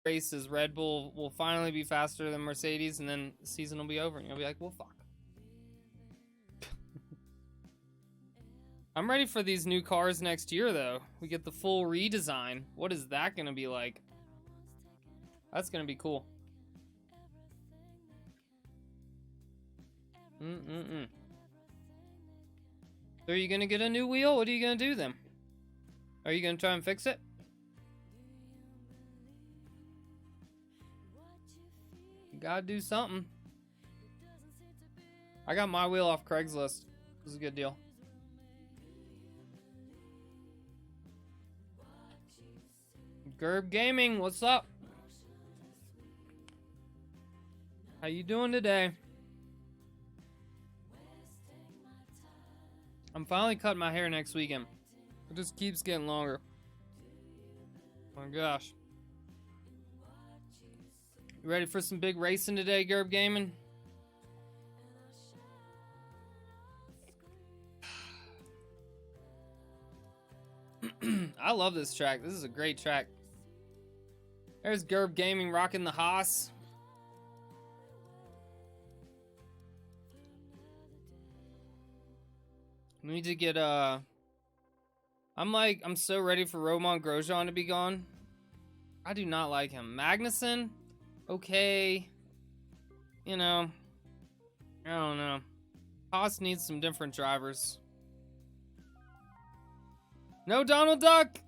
races, Red Bull will finally be faster than Mercedes, and then the season will be over, and you'll be like, well, fuck. I'm ready for these new cars next year, though. We get the full redesign. What is that going to be like? That's going to be cool. So are you going to get a new wheel? What are you going to do then? Are you going to try and fix it? You got to do something. I got my wheel off Craigslist. It was a good deal. Gerb Gaming, what's up? How you doing today? I'm finally cutting my hair next weekend. It just keeps getting longer. Oh my gosh. You ready for some big racing today, Gerb Gaming? I love this track. This is a great track. There's Gerb Gaming rocking the Haas. We need to get I'm so ready for Romain Grosjean to be gone. I do not like him. Magnussen, okay. You know, I don't know. Haas needs some different drivers. No Donald Duck!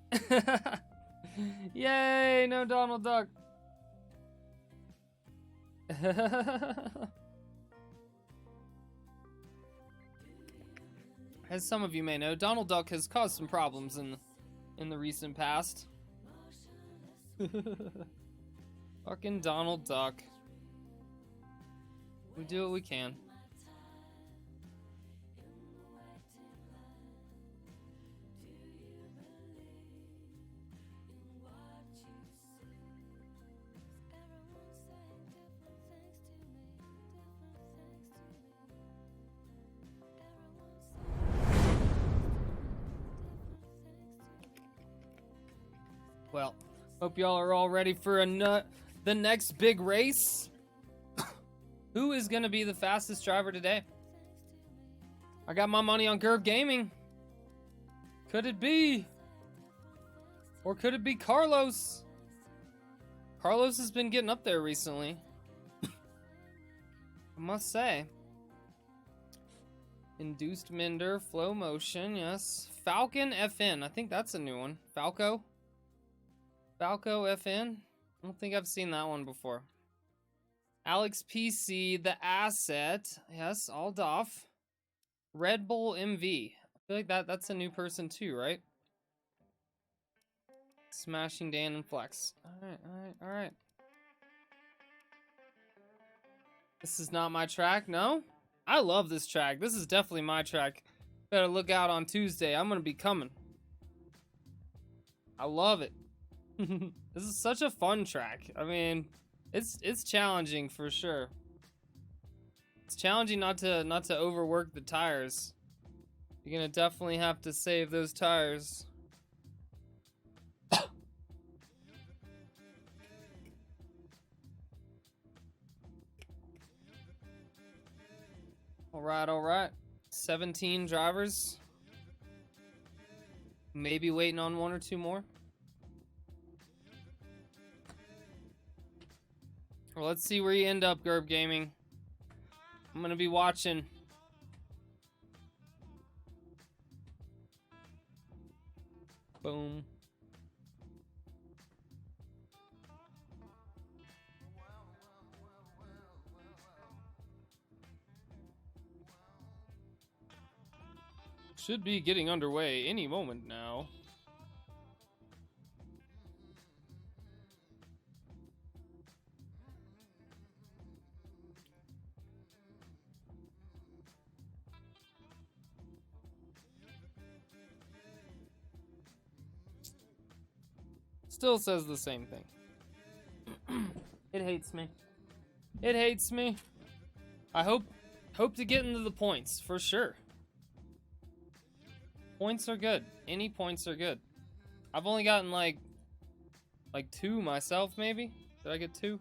Yay, no Donald Duck. As some of you may know, Donald Duck has caused some problems in the recent past. Fucking Donald Duck. We do what we can. Well, hope y'all are all ready for the next big race. Who is going to be the fastest driver today? I got my money on Gerb Gaming. Could it be? Or could it be Carlos? Carlos has been getting up there recently. I must say. Induced Minder, Flow Motion, yes. Falcon FN, I think that's a new one. Falco FN? I don't think I've seen that one before. Alex PC, The Asset. Yes, all Doff. Red Bull MV. I feel like that's a new person too, right? Smashing Dan and Flex. Alright. This is not my track, no? I love this track. This is definitely my track. Better look out on Tuesday. I'm gonna be coming. I love it. This is such a fun track. I mean, it's challenging for sure. It's challenging not to overwork the tires. You're gonna definitely have to save those tires. All right. 17 drivers. Maybe waiting on one or two more. Well, let's see where you end up, Gerb Gaming. I'm gonna be watching. Boom. Should be getting underway any moment now. Still says the same thing. It hates me. It hates me. I hope to get into the points for sure. Points are good. Any points are good. I've only gotten like 2 myself, maybe. Did I get 2?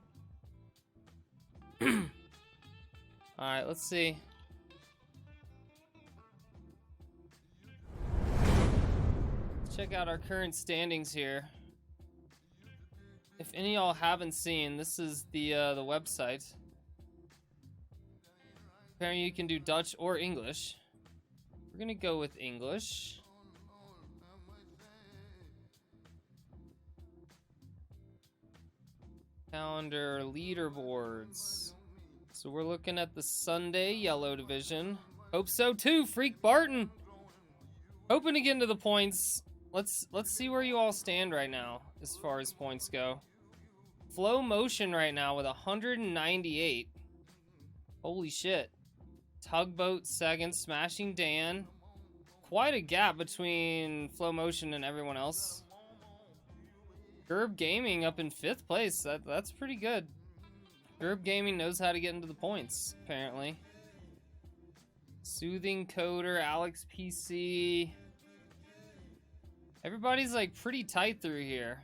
Alright, let's see. Let's check out our current standings here. If any of y'all haven't seen, this is the website. Apparently you can do Dutch or English. We're gonna go with English. Calendar leaderboards. So we're looking at the Sunday yellow division. Hope so too, Freak Barton. Hoping to get into the points. Let's see where you all stand right now as far as points go. Flow Motion right now with 198. Holy shit. Tugboat second, Smashing Dan. Quite a gap between Flow Motion and everyone else. Gerb Gaming up in 5th place. That's pretty good. Gerb Gaming knows how to get into the points, apparently. Soothing Coder, Alex PC. Everybody's like pretty tight through here.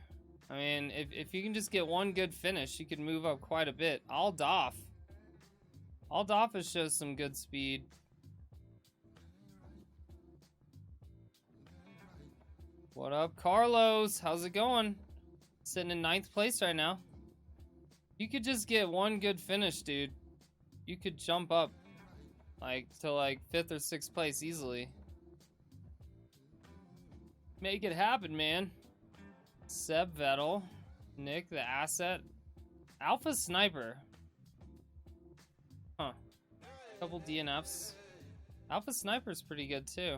I mean, if you can just get one good finish, you could move up quite a bit. Aldoff has shows some good speed. What up, Carlos? How's it going? Sitting in 9th place right now. You could just get one good finish, dude. You could jump up like to like 5th or 6th place easily. Make it happen, man. Seb Vettel, Nick the Asset, Alpha Sniper. Huh. Couple DNFs. Alpha Sniper's pretty good too.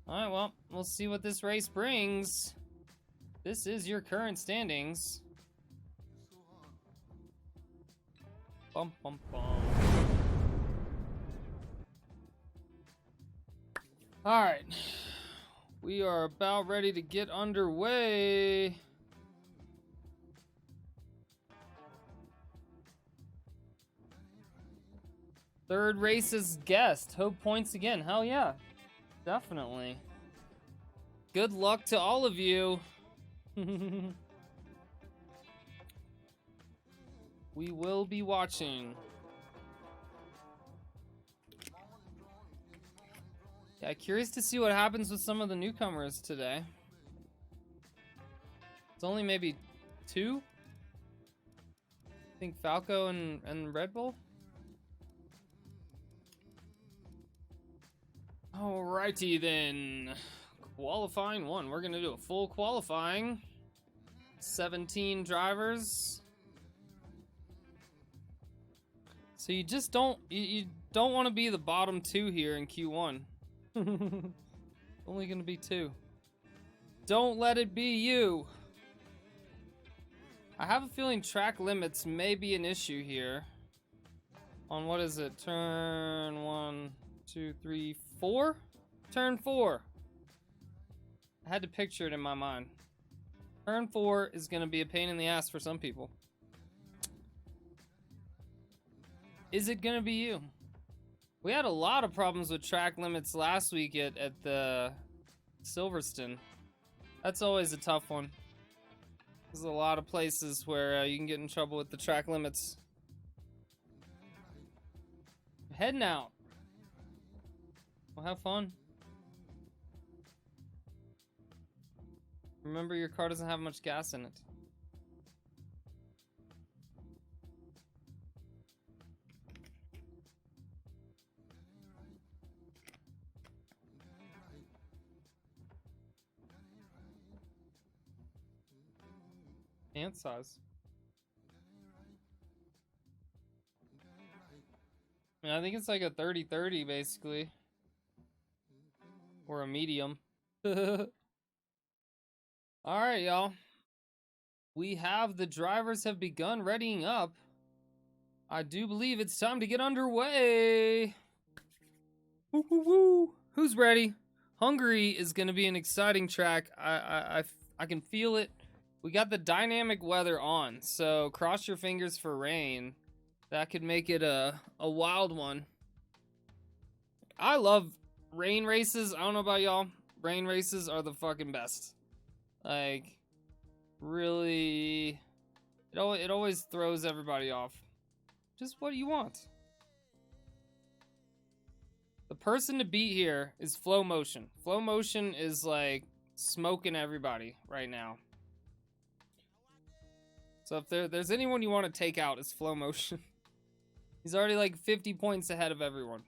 Alright, well, we'll see what this race brings. This is your current standings. Bum, bum, bum. Alright. We are about ready to get underway. Third race is guest. Hope points again. Hell yeah. Definitely. Good luck to all of you. We will be watching. Yeah, curious to see what happens with some of the newcomers today. It's only maybe 2? I think Falco and Red Bull. Alrighty then. Qualifying 1. We're gonna do a full qualifying. 17 drivers. So you just don't want to be the bottom 2 here in Q1. Only gonna be 2. Don't let it be you. I have a feeling track limits may be an issue here. On what is it? Turn 1, 2, 3, 4? Turn 4. I had to picture it in my mind. Turn 4 is gonna be a pain in the ass for some people. Is it gonna be you? We had a lot of problems with track limits last week at the Silverstone. That's always a tough one. There's a lot of places where you can get in trouble with the track limits. I'm heading out. Well, have fun. Remember, your car doesn't have much gas in it. Ant size. I mean, I think it's like a 30-30 basically. Or a medium. Alright, y'all. We have the drivers have begun readying up. I do believe it's time to get underway. Woo, woo, woo. Who's ready? Hungary is going to be an exciting track. I can feel it. We got the dynamic weather on, so cross your fingers for rain. That could make it a wild one. I love rain races. I don't know about y'all. Rain races are the fucking best. Like, really It always throws everybody off. Just what do you want? The person to beat here is Flow Motion. Flow Motion is like smoking everybody right now. So if there's anyone you want to take out, it's Flow Motion. He's already like 50 points ahead of everyone.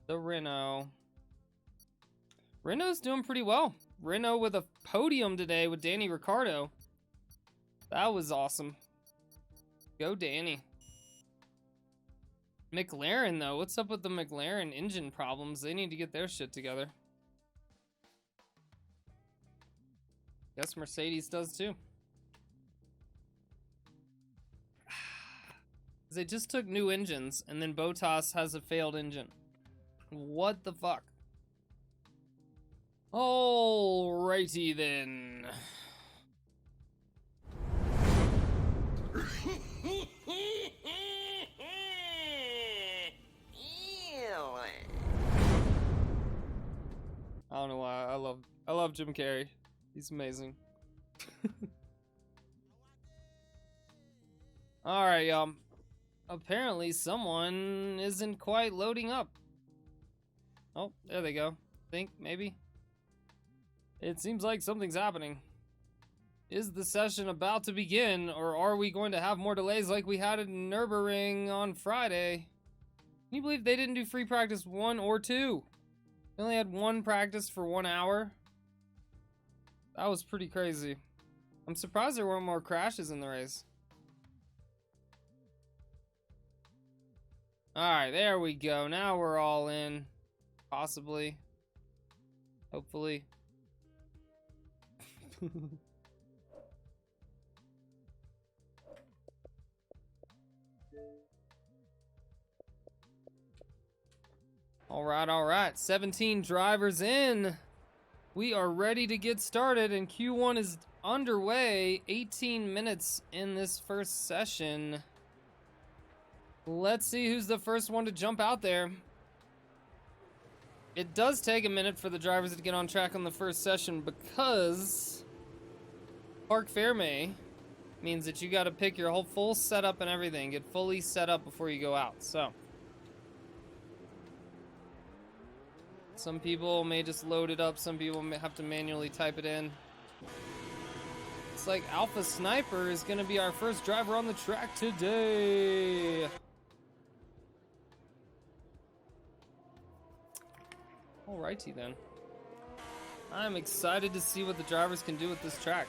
The Renault. Renault's doing pretty well. Renault with a podium today with Danny Ricciardo. That was awesome. Go Danny. McLaren though, what's up with the McLaren engine problems? They need to get their shit together. Guess Mercedes does too. They just took new engines and then Bottas has a failed engine. What the fuck? Alrighty then. I don't know why. I love Jim Carrey. He's amazing. Alright, y'all. Apparently someone isn't quite loading up. Oh, there they go. Think, maybe? It seems like something's happening. Is the session about to begin, or are we going to have more delays like we had in Nürburgring on Friday? Can you believe they didn't do free practice 1 or 2? They only had 1 practice for 1 hour. That was pretty crazy. I'm surprised there weren't more crashes in the race. Alright, there we go. Now we're all in. Possibly. Hopefully. All right. 17 drivers in. We are ready to get started, and Q1 is underway. 18 minutes in this first session. Let's see who's the first one to jump out there. It does take a minute for the drivers to get on track on the first session because Parc Fermé means that you got to pick your whole full setup and everything, get fully set up before you go out. So some people may just load it up, some people may have to manually type it in. It's like Alpha Sniper is going to be our first driver on the track today. Alrighty then. I'm excited to see what the drivers can do with this track.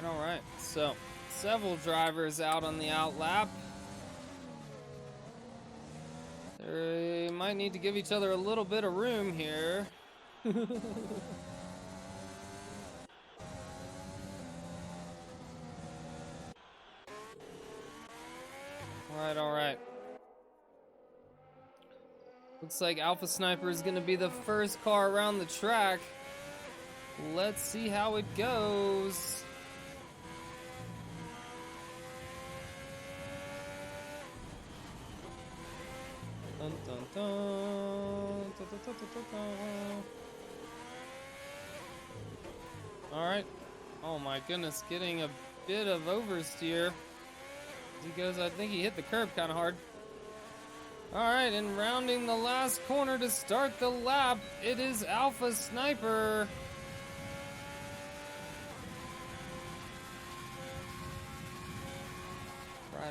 Alright. So, several drivers out on the out lap. They might need to give each other a little bit of room here. Alright. Looks like Alpha Sniper is going to be the first car around the track. Let's see how it goes. Dun, dun, dun. Dun, dun, dun, dun, dun. Alright. Oh my goodness, getting a bit of oversteer. As he goes, I think he hit the curb kind of hard. Alright, and rounding the last corner to start the lap, it is Alpha Sniper.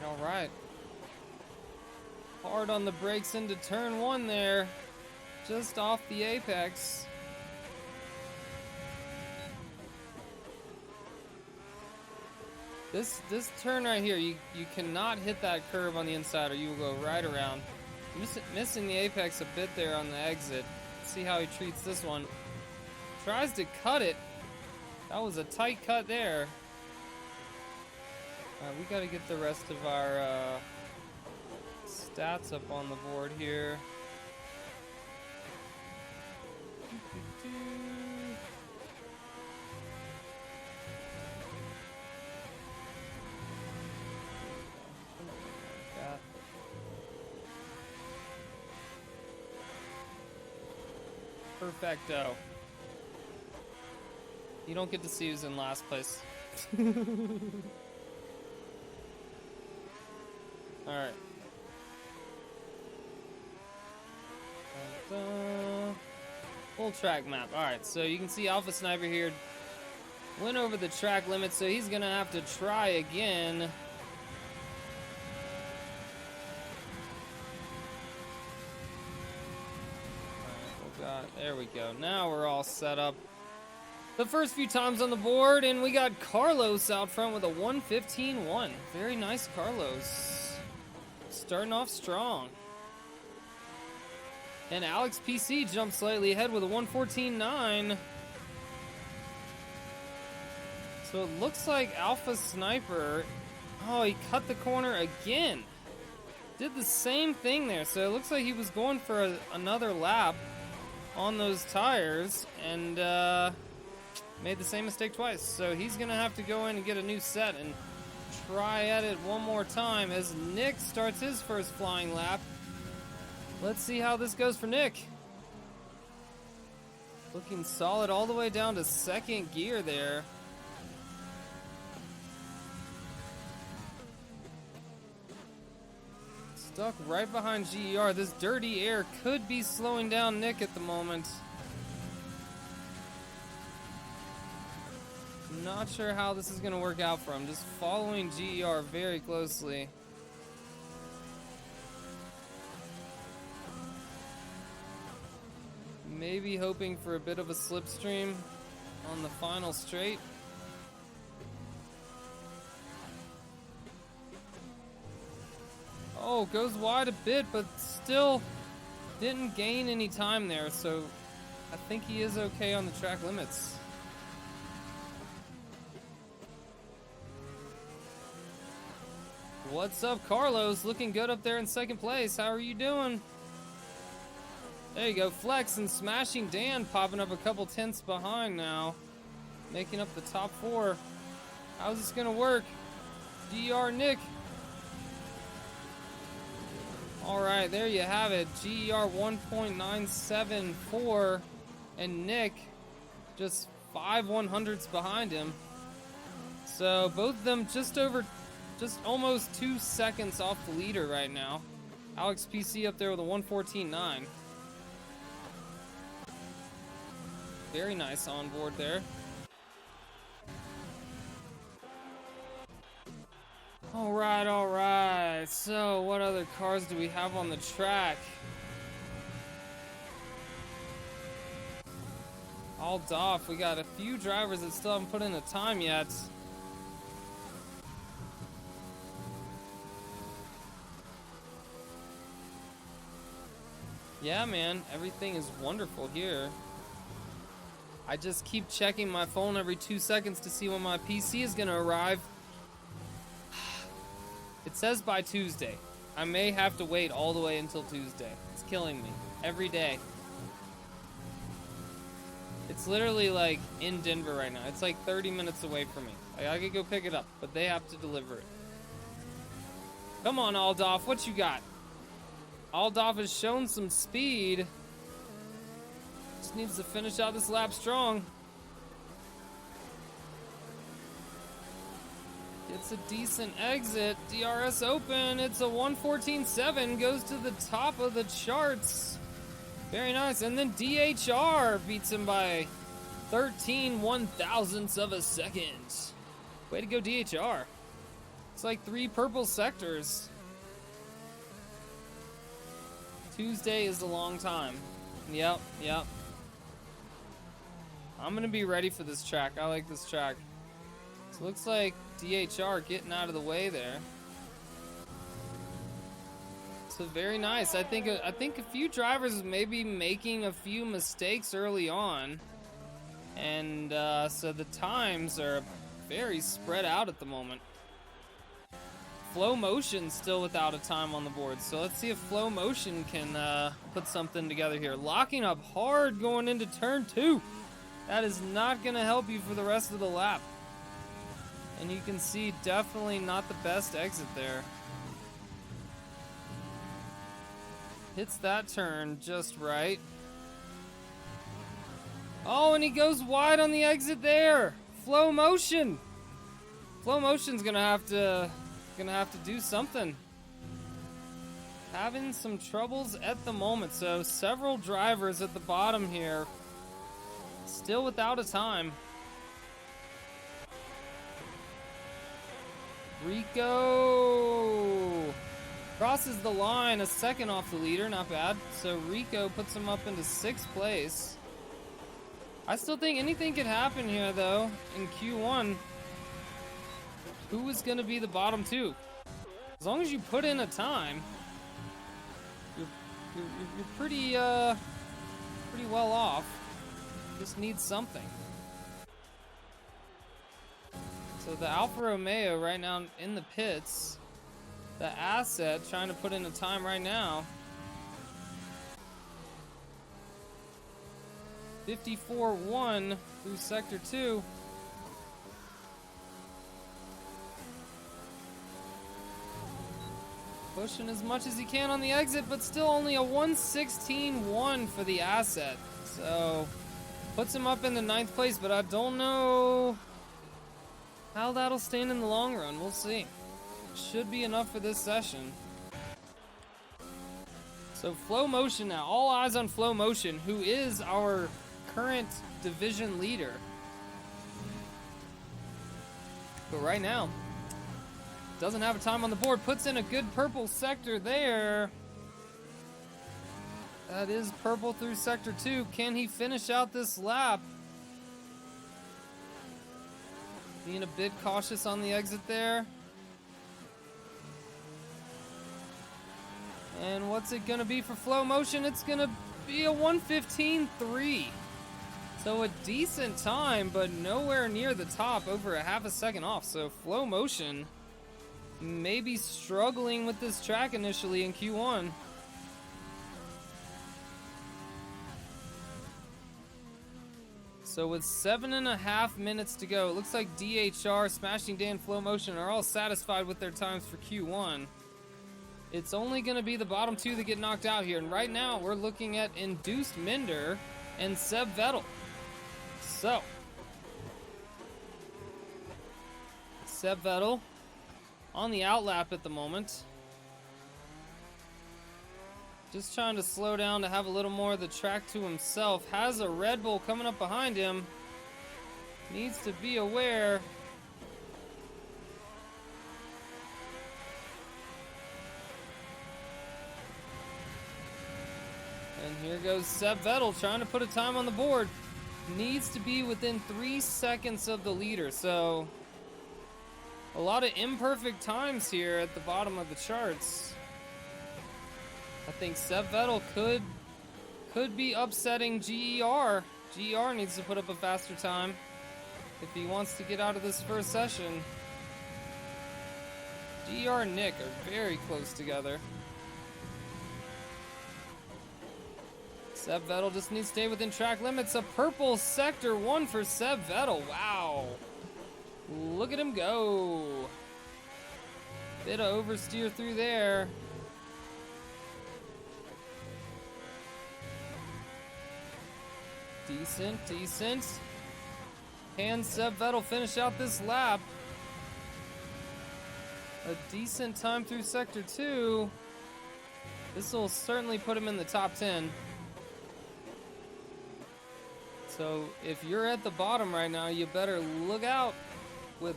Alright. Hard on the brakes into turn 1 there. Just off the apex. This turn right here, you cannot hit that curve on the inside or you will go right around. Missing the apex a bit there on the exit. Let's see how he treats this one. Tries to cut it. That was a tight cut there. We got to get the rest of our stats up on the board here. Perfecto. You don't get to see who's in last place. Alright. Full track map. Alright, so you can see Alpha Sniper here went over the track limit, so he's gonna have to try again. There we go. Now we're all set up. The first few times on the board, and we got Carlos out front with a 1:15.1. Very nice, Carlos. Starting off strong. And Alex PC jumped slightly ahead with a 1:14.9. So it looks like Alpha Sniper, oh, he cut the corner again. Did the same thing there. So it looks like he was going for another lap on those tires and made the same mistake twice. So he's gonna have to go in and get a new set and try at it one more time as Nick starts his first flying lap. Let's see how this goes for Nick. Looking solid all the way down to second gear there. Stuck right behind GER. This dirty air could be slowing down Nick at the moment. Not sure how this is going to work out for him. Just following GER very closely. Maybe hoping for a bit of a slipstream on the final straight. Oh, goes wide a bit, but still didn't gain any time there, so I think he is okay on the track limits. What's up, Carlos? Looking good up there in second place. How are you doing? There you go, Flex and Smashing Dan popping up a couple tenths behind now, making up the top four. How's this gonna work? GR Nick. Alright, there you have it. GER 1.974 and Nick just 5/100ths behind him. So both of them just almost 2 seconds off the leader right now. Alex PC up there with a 1:14.9. Very nice on board there. Alright. So, what other cars do we have on the track? All off. We got a few drivers that still haven't put in a time yet. Yeah, man. Everything is wonderful here. I just keep checking my phone every 2 seconds to see when my PC is gonna arrive. It says by Tuesday. I may have to wait all the way until Tuesday. It's killing me. Every day. It's literally like in Denver right now. It's like 30 minutes away from me. I could go pick it up, but they have to deliver it. Come on, Aldoff, what you got? Aldoff has shown some speed. Just needs to finish out this lap strong. It's a decent exit. DRS open. It's a 1:14.7. Goes to the top of the charts. Very nice. And then DHR beats him by 13/1,000ths of a second. Way to go, DHR. It's like 3 purple sectors. Tuesday is a long time. Yep. I'm going to be ready for this track. I like this track. So looks like DHR getting out of the way there. So very nice. I think a few drivers may be making a few mistakes early on. And so the times are very spread out at the moment. Flow Motion still without a time on the board. So let's see if Flow Motion can put something together here. Locking up hard going into turn 2. That is not going to help you for the rest of the lap. And you can see definitely not the best exit there. Hits that turn just right. Oh, and he goes wide on the exit there. Flow motion. Flow motion's gonna have to do something. Having some troubles at the moment, so several drivers at the bottom here, still without a time. Rico crosses the line, a second off the leader, not bad. So Rico puts him up into 6th place. I still think anything could happen here, though, in Q1. Who is going to be the bottom 2? As long as you put in a time, you're pretty well off. Just need something. So the Alfa Romeo right now in the pits. The Asset trying to put in a time right now. 54.1 through Sector 2. Pushing as much as he can on the exit, but still only a 1:16.1 for the Asset. So puts him up in the 9th place, but I don't know how that'll stand in the long run. We'll see. Should be enough for this session. So Flow Motion now. All eyes on Flow Motion, who is our current division leader. But right now, doesn't have a time on the board. Puts in a good purple sector there. That is purple through Sector 2. Can he finish out this lap? Being a bit cautious on the exit there. And what's it going to be for Flow Motion? It's going to be a 1:15.3. So a decent time, but nowhere near the top, over a half a second off. So Flow Motion may be struggling with this track initially in Q1. So with 7.5 minutes to go, it looks like DHR, Smashing Dan, Flow Motion are all satisfied with their times for Q1. It's only going to be the bottom 2 that get knocked out here. And right now, we're looking at Induced Minder and Seb Vettel. So, Seb Vettel on the outlap at the moment. Just trying to slow down to have a little more of the track to himself. Has a Red Bull coming up behind him. Needs to be aware. And here goes Seb Vettel trying to put a time on the board. Needs to be within 3 seconds of the leader. So a lot of imperfect times here at the bottom of the charts. I think Seb Vettel could be upsetting GER. GER needs to put up a faster time if he wants to get out of this first session. GER and Nick are very close together. Seb Vettel just needs to stay within track limits. A purple Sector 1 for Seb Vettel. Wow. Look at him go. Bit of oversteer through there. Decent. Can Seb Vettel finish out this lap? A decent time through Sector 2. This will certainly put him in the top 10. So if you're at the bottom right now, you better look out with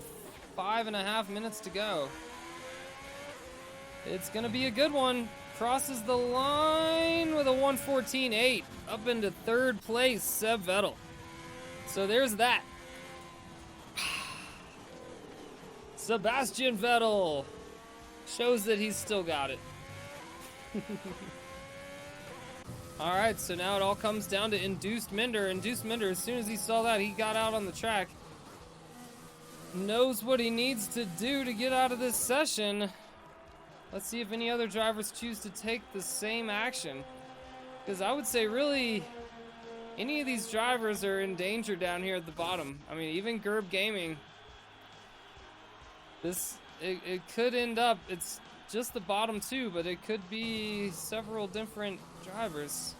5.5 minutes to go. It's going to be a good one. Crosses the line with a 1:14.8. Up into 3rd place, Seb Vettel. So there's that. Sebastian Vettel shows that he's still got it. All right, so now it all comes down to Induced Minder. Induced Minder, as soon as he saw that, he got out on the track. Knows what he needs to do to get out of this session. Let's see if any other drivers choose to take the same action. Because I would say, really, any of these drivers are in danger down here at the bottom. I mean, even Gerb Gaming. It could end up, it's just the bottom 2, but it could be several different drivers.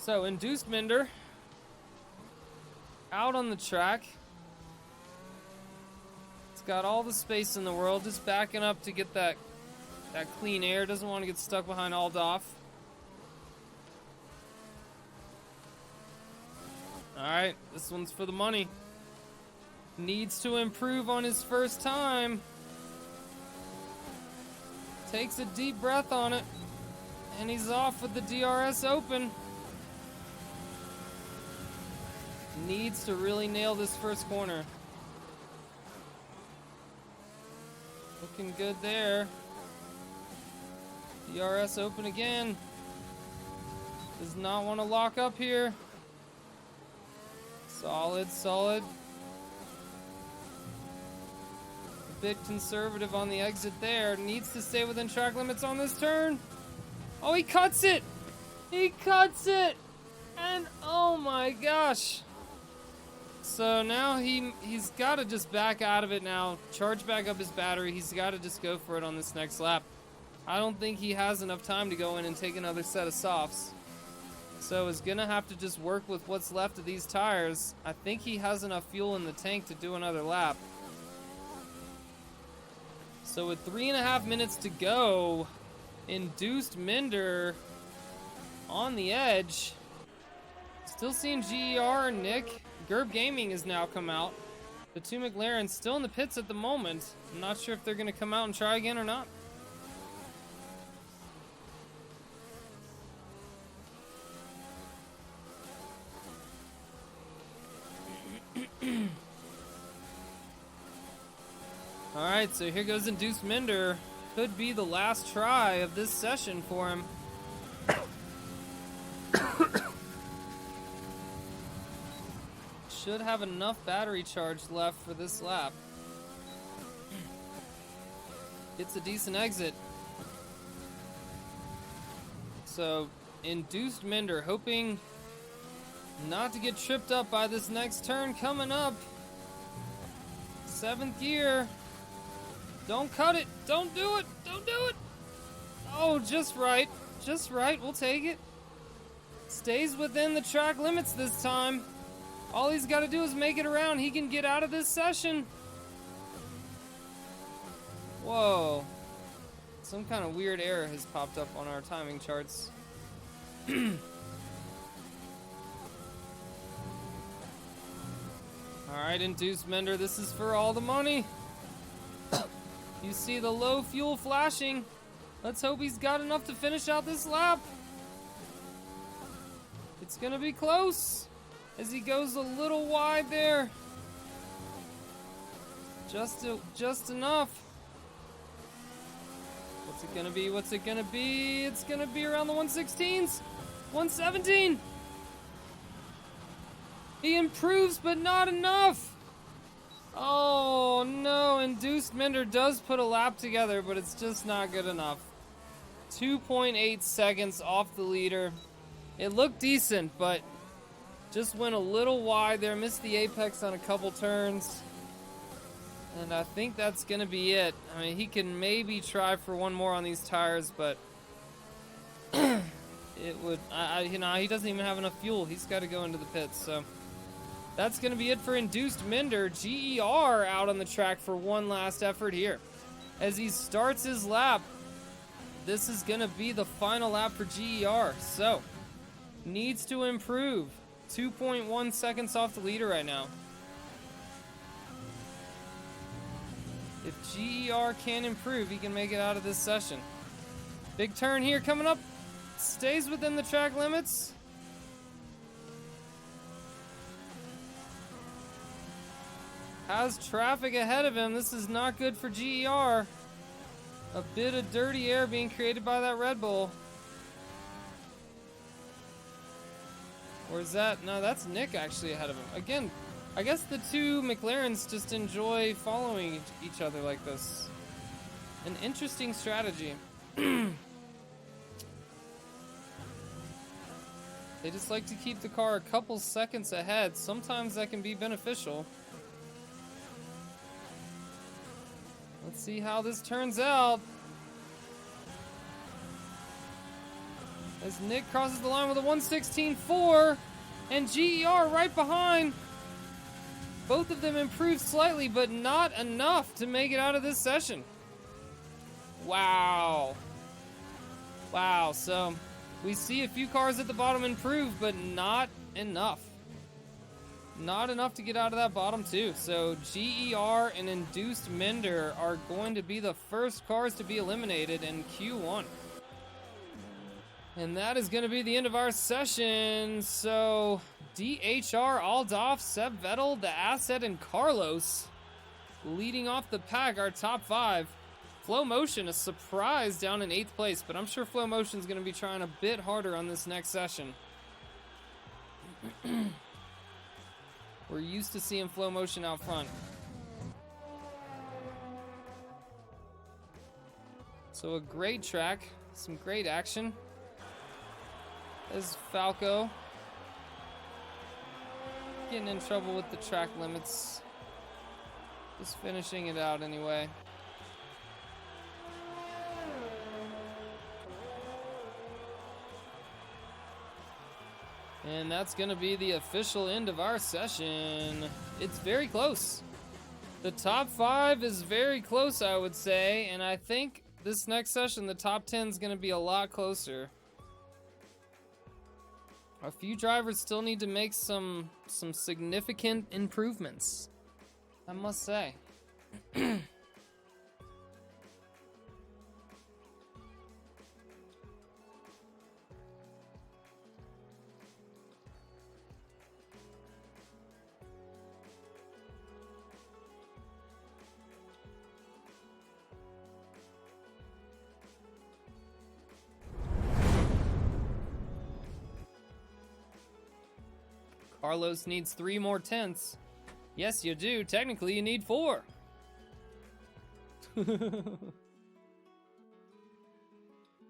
So, Induced Minder out on the track. It's got all the space in the world, just backing up to get that clean air. Doesn't want to get stuck behind Aldoff. Alright, this one's for the money. Needs to improve on his first time. Takes a deep breath on it. And he's off with the DRS Open. Needs to really nail this first corner. Looking good there. DRS Open again. Does not want to lock up here. Solid, solid. A bit conservative on the exit there. Needs to stay within track limits on this turn. Oh, he cuts it! He cuts it! And oh my gosh. So now he's got to just back out of it now. Charge back up his battery. He's got to just go for it on this next lap. I don't think he has enough time to go in and take another set of softs. So he's going to have to just work with what's left of these tires. I think he has enough fuel in the tank to do another lap. So with 3.5 minutes to go, Induced Minder on the edge. Still seeing GER and Nick. Gerb Gaming has now come out. The two McLarens still in the pits at the moment. I'm not sure if they're going to come out and try again or not. Alright, so here goes Induced Minder. Could be the last try of this session for him. Should have enough battery charge left for this lap. Gets a decent exit. So, Induced Minder hoping not to get tripped up by this next turn coming up. 7th gear. Don't cut it. Don't do it. Don't do it. Oh, just right. Just right. We'll take it. Stays within the track limits this time. All he's got to do is make it around. He can get out of this session. Whoa. Some kind of weird error has popped up on our timing charts. Alright, Induced Minder, this is for all the money. You see the low fuel flashing. Let's hope he's got enough to finish out this lap. It's gonna be close as he goes a little wide there. Just enough. What's it gonna be? What's it gonna be? It's gonna be around the 116s. 117. He improves, but not enough. Oh no, Induced Minder does put a lap together, but it's just not good enough. 2.8 seconds off the leader. It looked decent, but just went a little wide there. Missed the apex on a couple turns. And I think that's going to be it. I mean, he can maybe try for one more on these tires, but it would, he doesn't even have enough fuel. He's got to go into the pits, so that's going to be it for Induced Minder. GER out on the track for one last effort here. As he starts his lap, this is going to be the final lap for GER. So, needs to improve. 2.1 seconds off the leader right now. If GER can improve, he can make it out of this session. Big turn here coming up. Stays within the track limits. Has traffic ahead of him. This is not good for GER. A bit of dirty air being created by that Red Bull. Or is that? No, that's Nick actually ahead of him. Again, I guess the two McLarens just enjoy following each other like this. An interesting strategy. They just like to keep the car a couple seconds ahead. Sometimes that can be beneficial. Let's see how this turns out. As Nick crosses the line with a 1:16.4, and GER right behind. Both of them improved slightly, but not enough to make it out of this session. Wow. Wow, so we see a few cars at the bottom improve, but not enough. Not enough to get out of that bottom two. So GER and Induced Mender are going to be the first cars to be eliminated in Q1. And that is going to be the end of our session. So DHR, Aldorf, Seb Vettel, the Asset, and Carlos leading off the pack, our top five. Flow Motion, a surprise down in 8th place, but I'm sure Flow Motion's going to be trying a bit harder on this next session. We're used to seeing Flow Motion out front. So a great track, some great action. There's Falco getting in trouble with the track limits. Just finishing it out anyway. And that's going to be the official end of our session. It's very close. The top 5 is very close, I would say. And I think this next session, the top 10 is going to be a lot closer. A few drivers still need to make some significant improvements, I must say. Carlos needs 3 more tenths. Yes, you do. Technically, you need 4.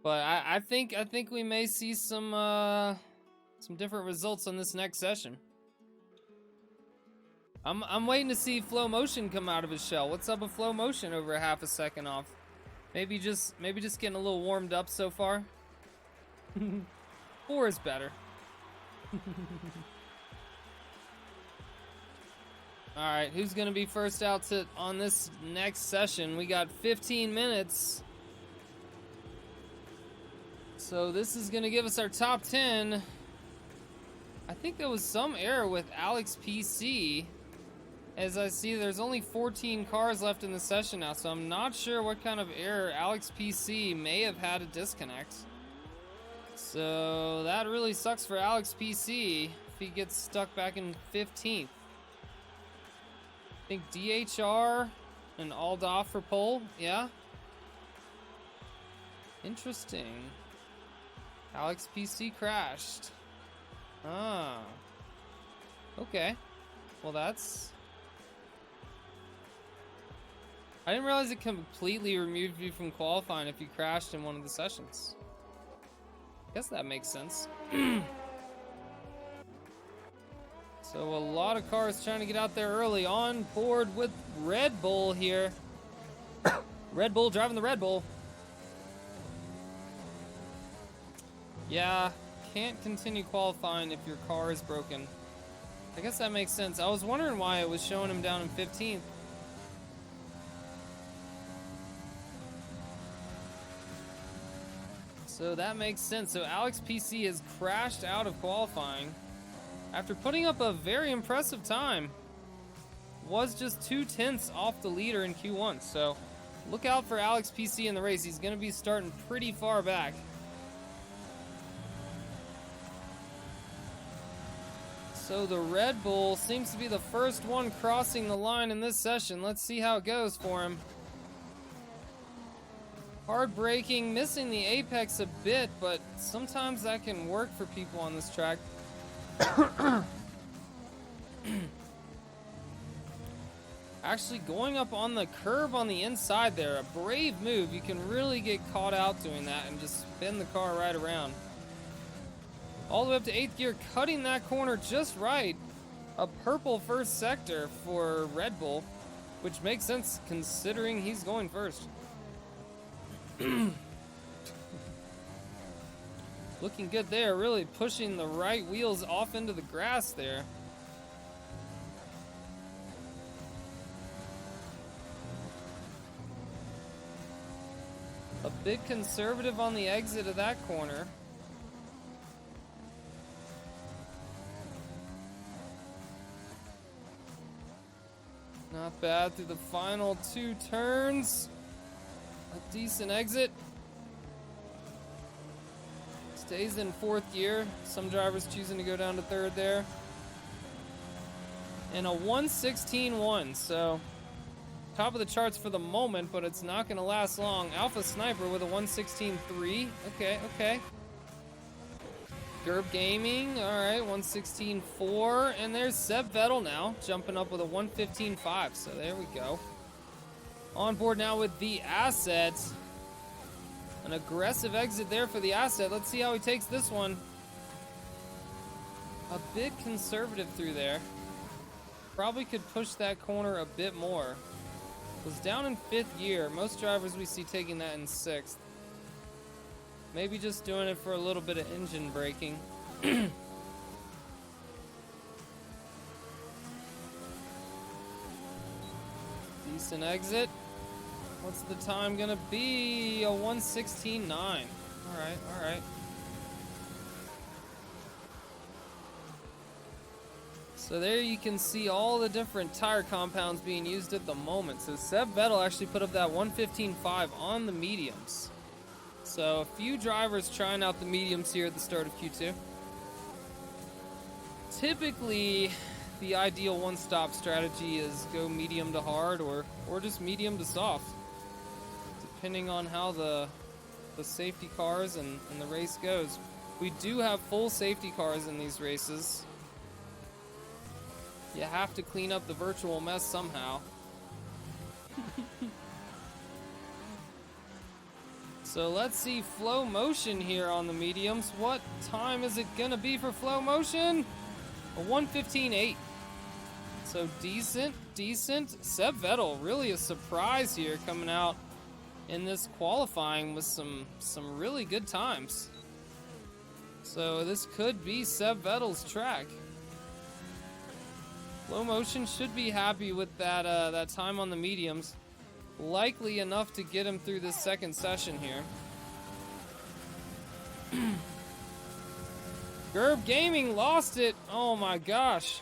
But I think we may see some different results on this next session. I'm waiting to see Flow Motion come out of his shell. What's up with Flow Motion over half a second off? Maybe just getting a little warmed up so far. 4 is better. All right, who's going to be first out on this next session? We got 15 minutes. So this is going to give us our top 10. I think there was some error with Alex PC. As I see, there's only 14 cars left in the session now, so I'm not sure what kind of error Alex PC may have had a disconnect. So that really sucks for Alex PC if he gets stuck back in 15th. I think DHR and Aldorf for pole, yeah. Interesting. Alex PC crashed. Ah. Okay. Well, that's... I didn't realize it completely removed you from qualifying if you crashed in one of the sessions. Guess that makes sense. So a lot of cars trying to get out there early, on board with Red Bull here. Red Bull driving the Red Bull. Yeah, can't continue qualifying if your car is broken. I guess that makes sense. I was wondering why it was showing him down in 15th. So that makes sense. So Alex PC has crashed out of qualifying after putting up a very impressive time. Was just 2 tenths off the leader in Q1. So look out for Alex PC in the race. He's going to be starting pretty far back. So the Red Bull seems to be the first one crossing the line in this session. Let's see how it goes for him. Hard braking, missing the apex a bit, but sometimes that can work for people on this track. Actually going up on the curb on the inside there, a brave move. You can really get caught out doing that and just spin the car right around. All the way up to 8th gear, cutting that corner just right. A purple first sector for Red Bull, which makes sense considering he's going first. Looking good there, really pushing the right wheels off into the grass there. A bit conservative on the exit of that corner. Not bad through the final 2 turns. A decent exit. Stays in 4th gear. Some drivers choosing to go down to 3rd there. And a 1:16.1, so top of the charts for the moment, but it's not going to last long. Alpha Sniper with a 1:16.3. Okay. Gerb Gaming, all right, 1:16.4. And there's Seb Vettel now, jumping up with a 1:15.5. So there we go. On board now with the Asset. An aggressive exit there for the Asset. Let's see how he takes this one. A bit conservative through there. Probably could push that corner a bit more. Was down in 5th gear. Most drivers we see taking that in 6th. Maybe just doing it for a little bit of engine braking. Decent exit. What's the time gonna be? A 1:16.9. All right. So there you can see all the different tire compounds being used at the moment. So Seb Vettel actually put up that 1:15.5 on the mediums. So a few drivers trying out the mediums here at the start of Q2. Typically, the ideal one-stop strategy is go medium to hard or just medium to soft, depending on how the safety cars and the race goes. We do have full safety cars in these races. You have to clean up the virtual mess somehow. So let's see Flow Motion here on the mediums. What time is it gonna be for Flow Motion? A 1:15.8. So decent. Seb Vettel, really a surprise here, coming out in this qualifying with some really good times. So this could be Seb Vettel's track. Flow Motion should be happy with that time on the mediums. Likely enough to get him through this second session here. Gerb Gaming lost it. Oh my gosh.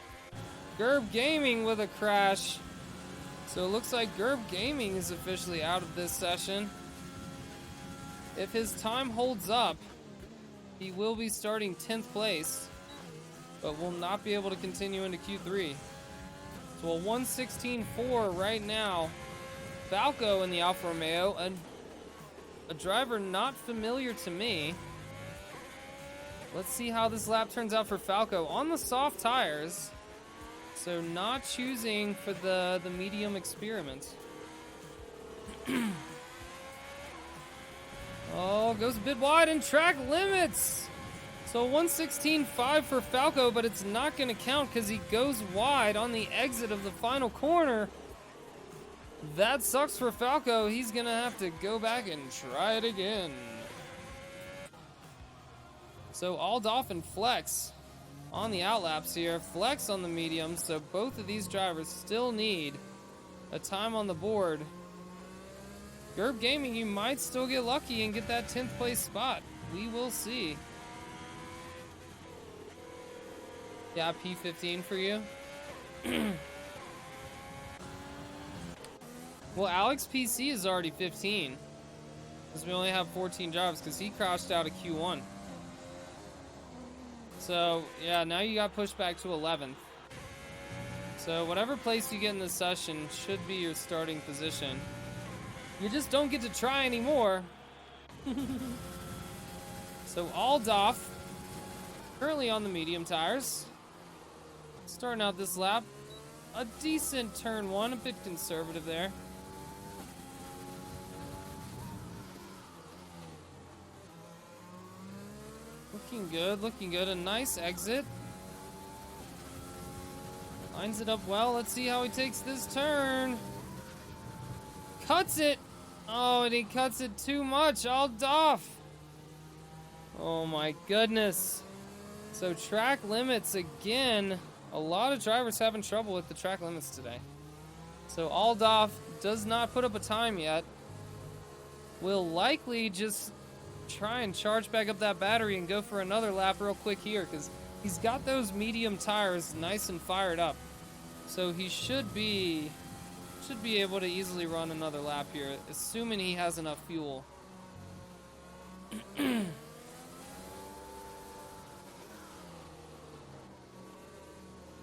Gerb Gaming with a crash. So it looks like Gerb Gaming is officially out of this session. If his time holds up, he will be starting 10th place, but will not be able to continue into Q3. So a 1:16.4 right now. Falco in the Alfa Romeo, a driver not familiar to me. Let's see how this lap turns out for Falco on the soft tires. So not choosing for the medium experiment. Oh, goes a bit wide in track limits. So 1:16.5 for Falco, but it's not going to count because he goes wide on the exit of the final corner. That sucks for Falco. He's going to have to go back and try it again. So Aldolf and Flex on the outlaps here. Flex on the medium, so both of these drivers still need a time on the board. Gerb Gaming, you might still get lucky and get that 10th place spot. We will see. Yeah, P15 for you. Well, Alex PC is already 15. Because we only have 14 drivers because he crashed out of Q1. So, yeah, now you got pushed back to 11th. So, whatever place you get in this session should be your starting position. You just don't get to try anymore. So, Aldolf, currently on the medium tires. Starting out this lap. A decent turn one, a bit conservative there. Looking good. A nice exit. Lines it up well. Let's see how he takes this turn. Cuts it. Oh, and he cuts it too much. Aldolf. Oh my goodness. So track limits again. A lot of drivers having trouble with the track limits today. So Aldoff does not put up a time yet. Will likely just try and charge back up that battery and go for another lap real quick here, because he's got those medium tires nice and fired up. So he should be able to easily run another lap here, assuming he has enough fuel.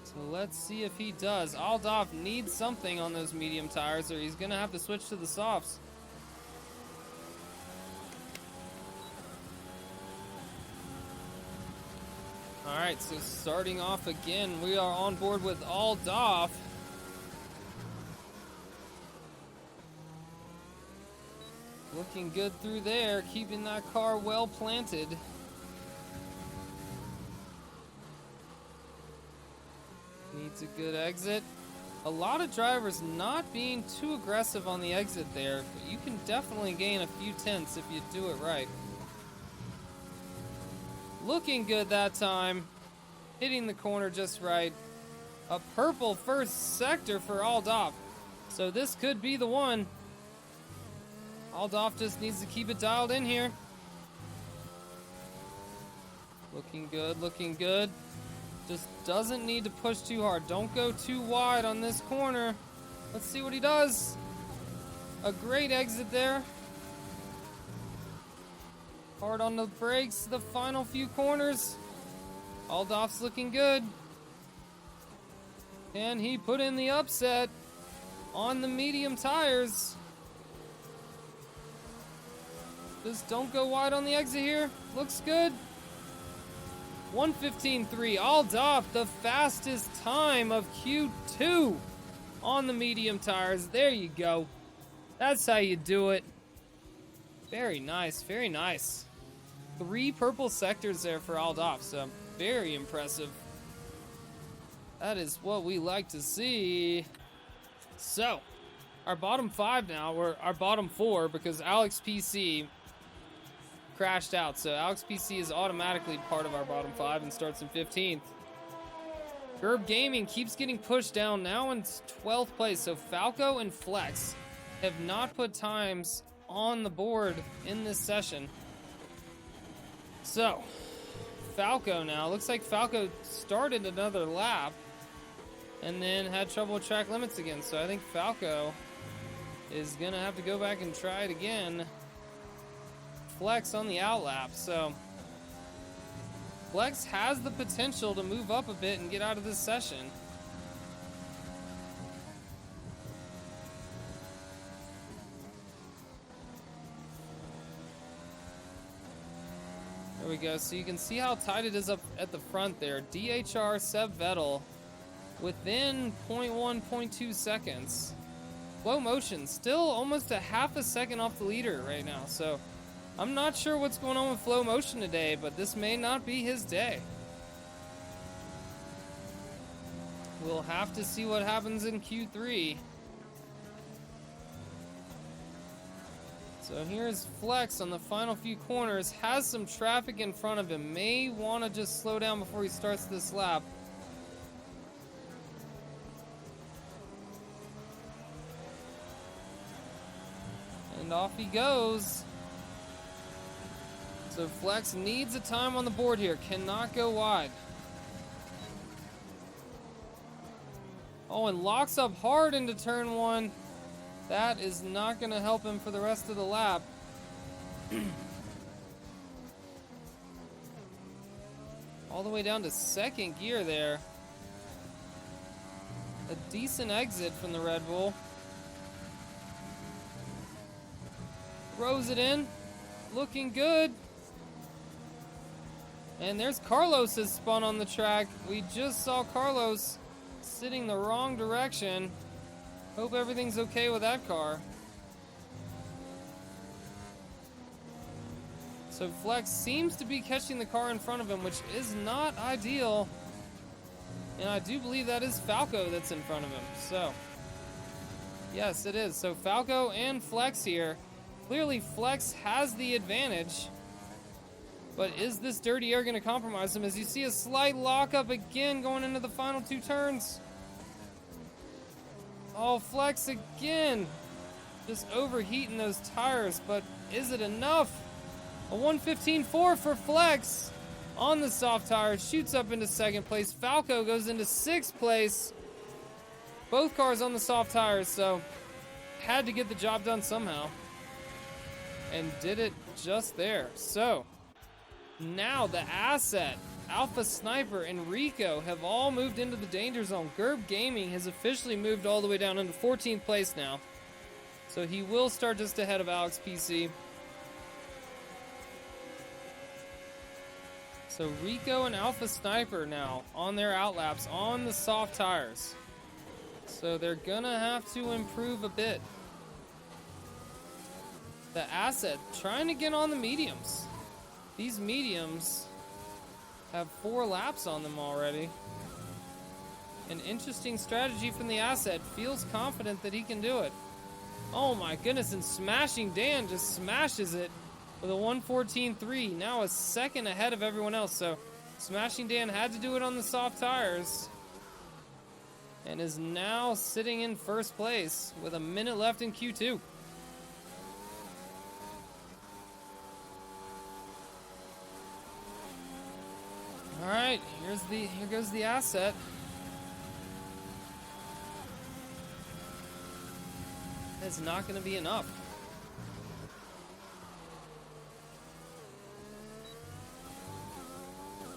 So let's see if he does. Aldoff needs something on those medium tires, or he's gonna have to switch to the softs. Alright, so starting off again, we are on board with Aldoff. Looking good through there, keeping that car well planted. Needs a good exit. A lot of drivers not being too aggressive on the exit there, but you can definitely gain a few tenths if you do it right. Looking good that time. Hitting the corner just right. A purple first sector for Aldoff. So this could be the one. Aldoff just needs to keep it dialed in here. Looking good, looking good. Just doesn't need to push too hard. Don't go too wide on this corner. Let's see what he does. A great exit there. Hard on the brakes, the final few corners. Aldoff's looking good. And he put in the upset on the medium tires. Just don't go wide on the exit here. Looks good. 1:15.3. Aldoff, the fastest time of Q2 on the medium tires. There you go. That's how you do it. Very nice, very nice. 3 purple sectors there for Aldoff, so very impressive. That is what we like to see. So, our bottom 5 now, or our bottom 4, because Alex PC crashed out. So Alex PC is automatically part of our bottom 5 and starts in 15th. Gerb Gaming keeps getting pushed down, now in 12th place. So Falco and Flex have not put times on the board in this session. So Falco now, looks like Falco started another lap and then had trouble with track limits again. So I think Falco is gonna have to go back and try it again. Flex on the outlap, so Flex has the potential to move up a bit and get out of this session. There we go, so you can see how tight it is up at the front there. DHR Seb Vettel within 0.1, 0.2 seconds. Flow Motion still almost a half a second off the leader right now, so I'm not sure what's going on with Flow Motion today, but this may not be his day. We'll have to see what happens in Q3. So here's Flex on the final few corners. Has some traffic in front of him. May want to just slow down before he starts this lap. And off he goes. So Flex needs a time on the board here. Cannot go wide. Oh, and locks up hard into turn 1. That is not going to help him for the rest of the lap. All the way down to second gear there. A decent exit from the Red Bull. Throws it in. Looking good. And there's Carlos has spun on the track. We just saw Carlos sitting the wrong direction. Hope everything's okay with that car. So Flex seems to be catching the car in front of him, which is not ideal. And I do believe that is Falco that's in front of him. So, yes, it is. So Falco and Flex here. Clearly Flex has the advantage. But is this dirty air going to compromise him? As you see a slight lockup again going into the final 2 turns. Oh, Flex again. Just overheating those tires, but is it enough? A 1:15.4 for Flex on the soft tires. Shoots up into 2nd place. Falco goes into 6th place. Both cars on the soft tires, so had to get the job done somehow. And did it just there. So now the asset, Alpha Sniper, and Rico have all moved into the danger zone. Gerb Gaming has officially moved all the way down into 14th place now. So he will start just ahead of Alex PC. So Rico and Alpha Sniper now on their outlaps on the soft tires. So they're gonna have to improve a bit. The asset trying to get on the mediums. These mediums have 4 laps on them already. An interesting strategy from the asset. Feels confident that he can do it. Oh my goodness, and Smashing Dan just smashes it with a 1:14.3. Now a second ahead of everyone else. So Smashing Dan had to do it on the soft tires. And is now sitting in 1st place with a minute left in Q2. All right, here goes the asset. It's not going to be enough.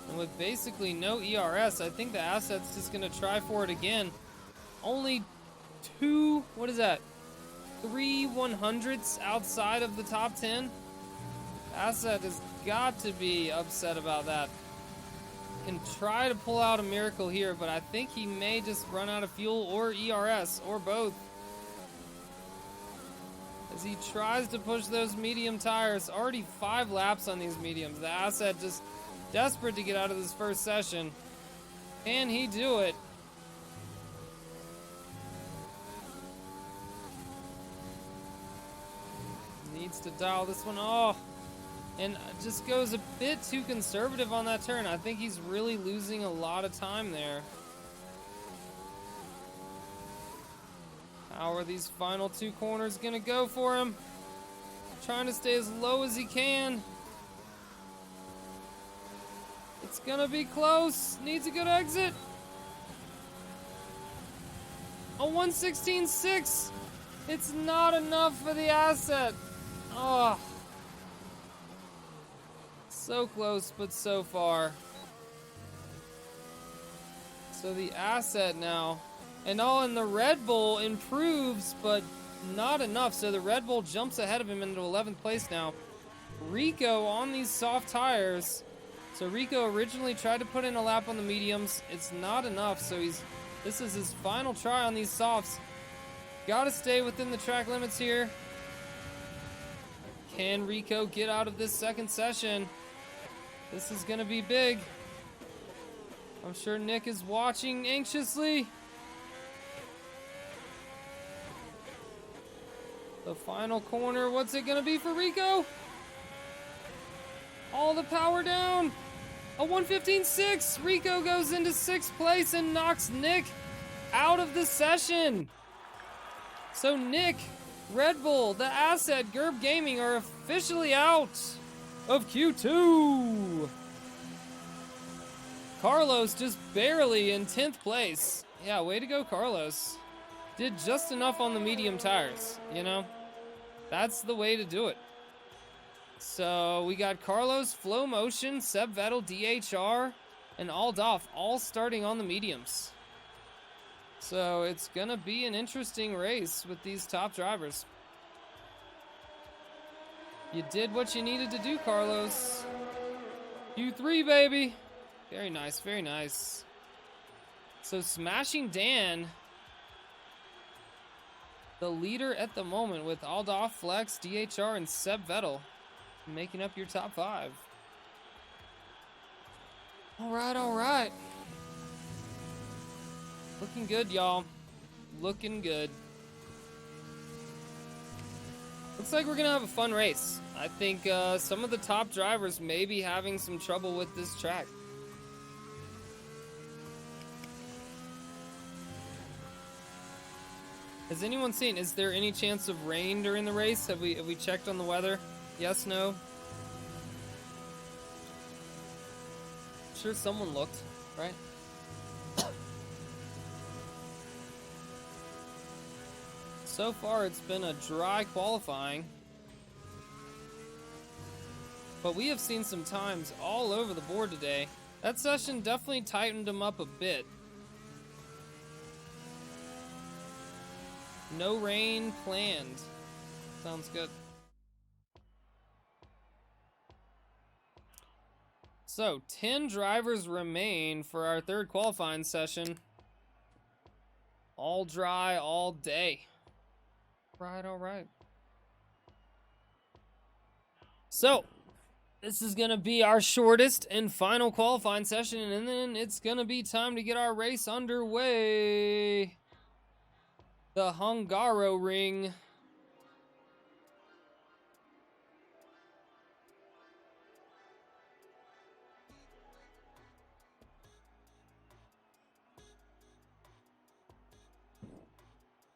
And with basically no ERS, I think the asset's just going to try for it again. Only 2, what is that? 3 100ths outside of the top 10. Asset has got to be upset about that. Can try to pull out a miracle here, but I think he may just run out of fuel or ERS or both. As he tries to push those medium tires. Already 5 laps on these mediums. The asset just desperate to get out of this first session. Can he do it? Needs to dial this one off. And just goes a bit too conservative on that turn. I think he's really losing a lot of time there. How are these final 2 corners gonna go for him? Trying to stay as low as he can. It's gonna be close. Needs a good exit. A 1:16.6. It's not enough for the asset. Oh. So close, but so far. So the asset now. And the Red Bull improves, but not enough. So the Red Bull jumps ahead of him into 11th place now. Rico on these soft tires. So Rico originally tried to put in a lap on the mediums. It's not enough, so this is his final try on these softs. Gotta stay within the track limits here. Can Rico get out of this second session? This is gonna be big. I'm sure Nick is watching anxiously. The final corner, what's it gonna be for Rico? All the power down. A 1:15.6. Rico goes into 6th place and knocks Nick out of the session. So Nick, Red Bull, the asset, Gerb Gaming are officially out of Q2. Carlos just barely in 10th place. Yeah, way to go, Carlos. Did just enough on the medium tires, you know? That's the way to do it. So we got Carlos, Flow Motion, Seb Vettel, DHR, and Aldoff all starting on the mediums. So it's gonna be an interesting race with these top drivers. You did what you needed to do, Carlos. Q3, baby. Very nice, very nice. So Smashing Dan, the leader at the moment with Aldoff, Flex, DHR, and Seb Vettel making up your top 5. All right. Looking good, y'all. Looking good. Looks like we're gonna have a fun race. I think some of the top drivers may be having some trouble with this track. Has anyone seen, is there any chance of rain during the race? Have we checked on the weather? Yes, no? I'm sure someone looked, right? So far, it's been a dry qualifying. But we have seen some times all over the board today. That session definitely tightened them up a bit. No rain planned. Sounds good. So, 10 drivers remain for our third qualifying session. All dry, all day. Right, all right. So, this is going to be our shortest and final qualifying session, and then it's going to be time to get our race underway. The Hungaro Ring.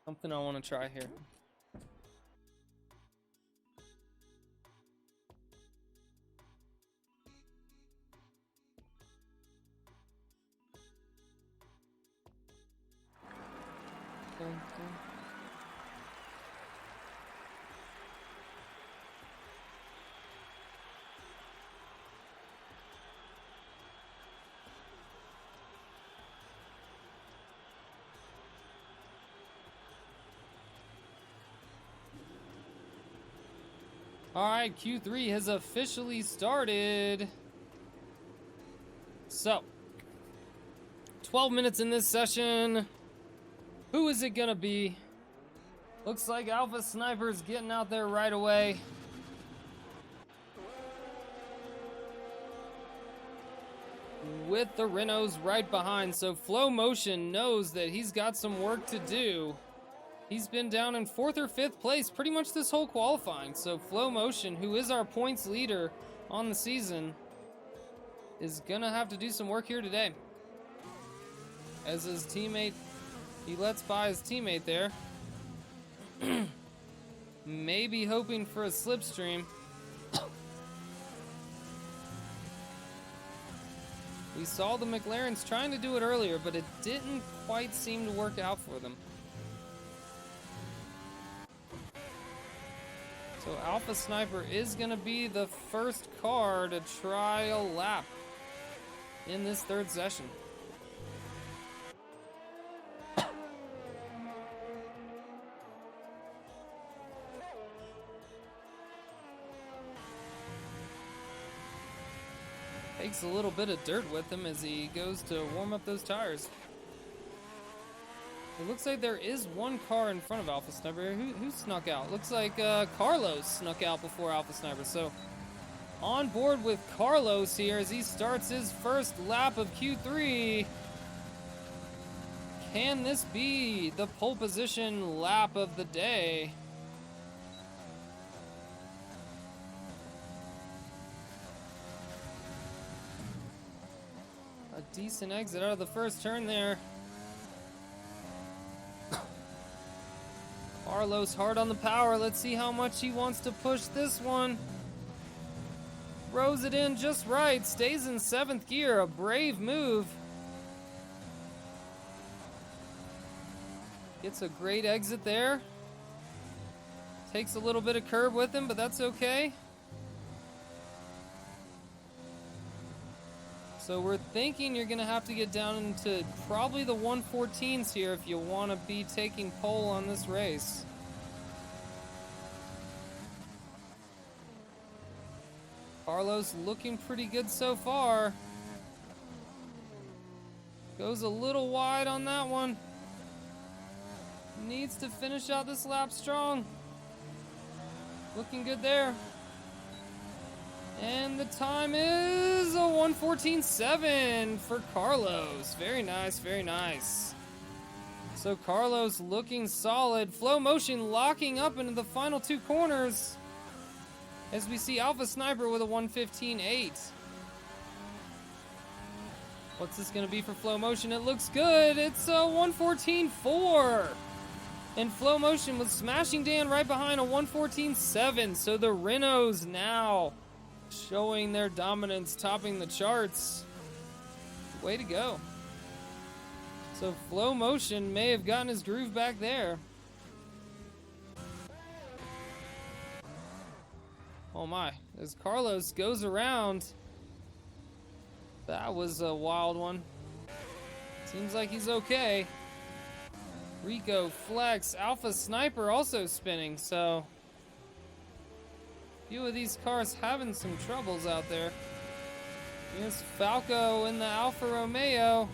Something I want to try here. All right, Q3 has officially started. So, 12 minutes in this session. Who is it gonna be? Looks like Alpha Sniper's getting out there right away. With the Renaults right behind, so Flow Motion knows that he's got some work to do. He's been down in 4th or 5th place pretty much this whole qualifying. So Flow Motion, who is our points leader on the season, is gonna have to do some work here today. As his teammate, he lets by his teammate there. Maybe hoping for a slipstream. We saw the McLarens trying to do it earlier, but it didn't quite seem to work out for them. So Alpha Sniper is going to be the first car to try a lap in this third session. Takes a little bit of dirt with him as he goes to warm up those tires. It looks like there is one car in front of Alpha Sniper. Who snuck out? Looks like Carlos snuck out before Alpha Sniper. So on board with Carlos here as he starts his first lap of Q3. Can this be the pole position lap of the day? A decent exit out of the first turn there. Carlos hard on the power. Let's see how much he wants to push this one. Throws it in just right. Stays in 7th gear. A brave move. Gets a great exit there. Takes a little bit of curb with him, but that's okay. So we're thinking you're going to have to get down into probably the 114s here if you want to be taking pole on this race. Carlos looking pretty good so far. Goes a little wide on that one. Needs to finish out this lap strong. Looking good there. And the time is a 1:14.7 for Carlos. Very nice, very nice. So So Carlos looking solid. Flow Motion locking up into the final two corners. As we see Alpha Sniper with a 1:15.8. What's this going to be for Flow Motion? It looks good. It's a 1:14.4. And Flow Motion was smashing Dan right behind a 1:14.7. So the Renos now showing their dominance, topping the charts. Way to go. So Flow Motion may have gotten his groove back there. Oh my, as Carlos goes around. That was a wild one. Seems like he's okay. Rico, Flex, Alpha Sniper also spinning, so a few of these cars having some troubles out there. Here's Falco in the Alfa Romeo.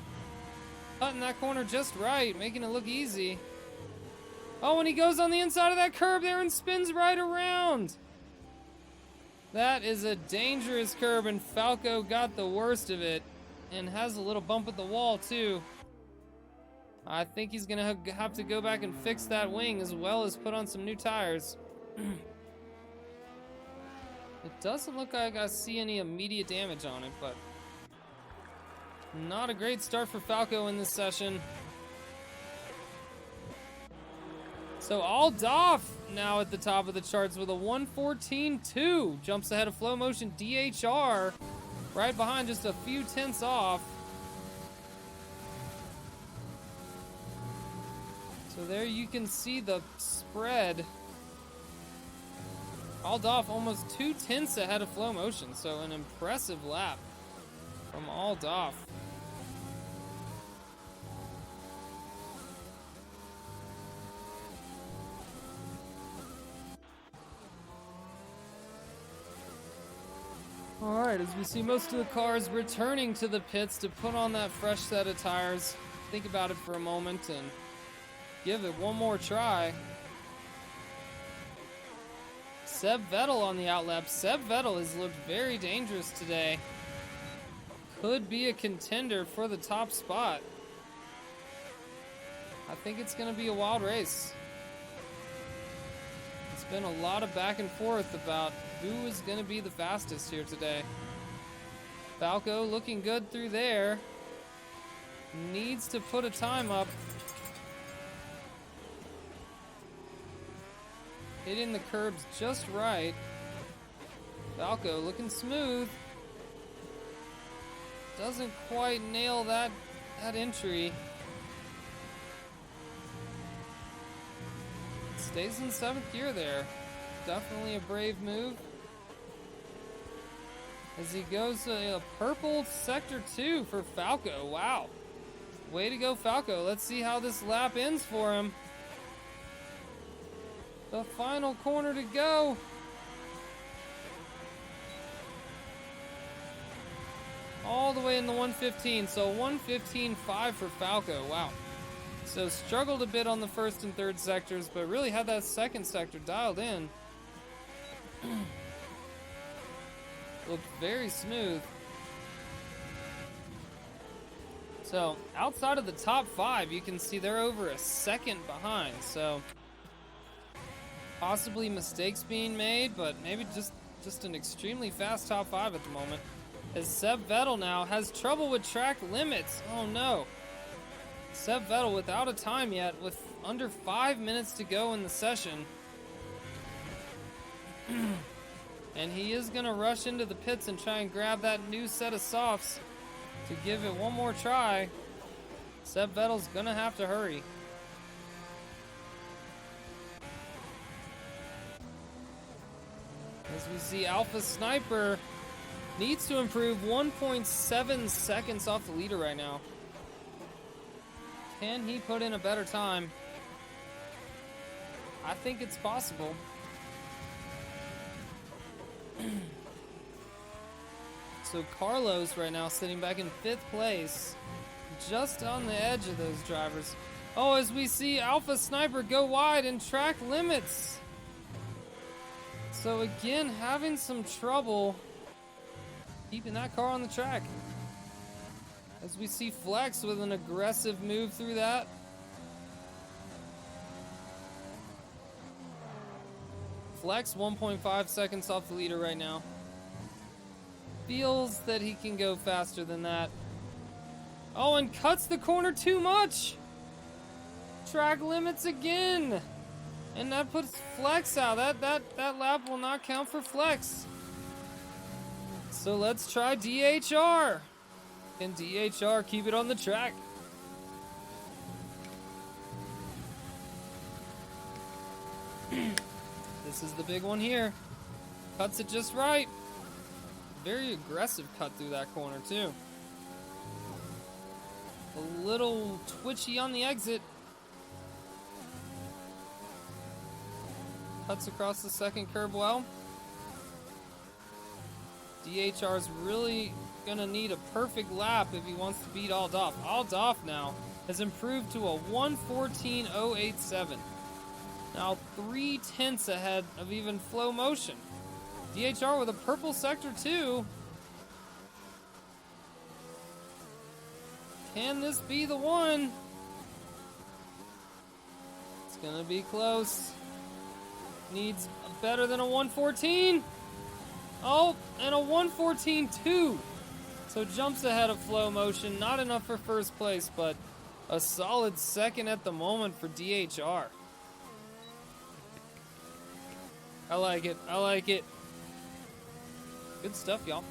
Cutting that corner just right, making it look easy. Oh, and he goes on the inside of that curb there and spins right around. That is a dangerous curb, and Falco got the worst of it and has a little bump at the wall too. I think he's gonna have to go back and fix that wing as well as put on some new tires. It doesn't look like I see any immediate damage on it, but not a great start for Falco in this session. So Aldoff now at the top of the charts with a 1:14.2. Jumps ahead of Flow Motion DHR. Right behind, just a few tenths off. So there you can see the spread. Aldoff almost 2 tenths ahead of Flow Motion. So an impressive lap from Aldoff. Alright, as we see most of the cars returning to the pits to put on that fresh set of tires, think about it for a moment and give it one more try. Seb Vettel on the outlap. Seb Vettel has looked very dangerous today. Could be a contender for the top spot. I think it's going to be a wild race. It's been a lot of back and forth about who is going to be the fastest here today. Falco looking good through there. Needs to put a time up. Hitting the curbs just right. Falco looking smooth. Doesn't quite nail that entry. Stays in 7th gear there. Definitely a brave move. As he goes to a purple sector 2 for Falco. Wow. Way to go, Falco. Let's see how this lap ends for him. The final corner to go. All the way in the 1:15. So 1:15.5 for Falco. Wow. So struggled a bit on the first and third sectors, but really had that second sector dialed in. Looked very smooth. So outside of the top 5, you can see they're over a second behind. So possibly mistakes being made, but maybe just an extremely fast top 5 at the moment. As Seb Vettel now has trouble with track limits. Oh no. Seb Vettel without a time yet, with under 5 minutes to go in the session. And he is going to rush into the pits and try and grab that new set of softs to give it one more try. Seb Vettel's going to have to hurry. As we see Alpha Sniper needs to improve 1.7 seconds off the leader right now. Can he put in a better time? I think it's possible. So Carlos right now sitting back in 5th place, just on the edge of those drivers. Oh, as we see Alpha Sniper go wide in track limits. So again, having some trouble keeping that car on the track. As we see Flex with an aggressive move through that. Flex 1.5 seconds off the leader right now. Feels that he can go faster than that. Oh, and cuts the corner too much. Track limits again. And that puts Flex out. That lap will not count for Flex. So let's try DHR. Can DHR keep it on the track? This is the big one here. Cuts it just right. Very aggressive cut through that corner too. A little twitchy on the exit. Cuts across the second curb well. DHR is really gonna need a perfect lap if he wants to beat Aldoff. Aldoff now has improved to a 1:14.087. Now 3/10 ahead of even Flow Motion. DHR with a purple sector too. Can this be the one? It's gonna be close. Needs better than a 1:14. Oh, and a 1:14.2. So jumps ahead of Flow Motion. Not enough for first place, but a solid second at the moment for DHR. I like it. I like it. Good stuff, y'all.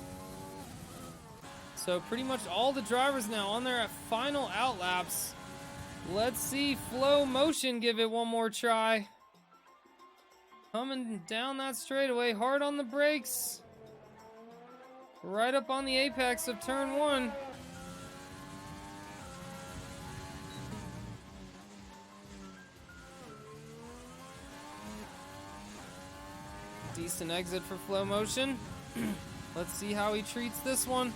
So pretty much all the drivers now on their final out laps. Let's see Flow Motion give it one more try. Coming down that straightaway, hard on the brakes. Right up on the apex of turn 1. Decent exit for Flow Motion. Let's see how he treats this one.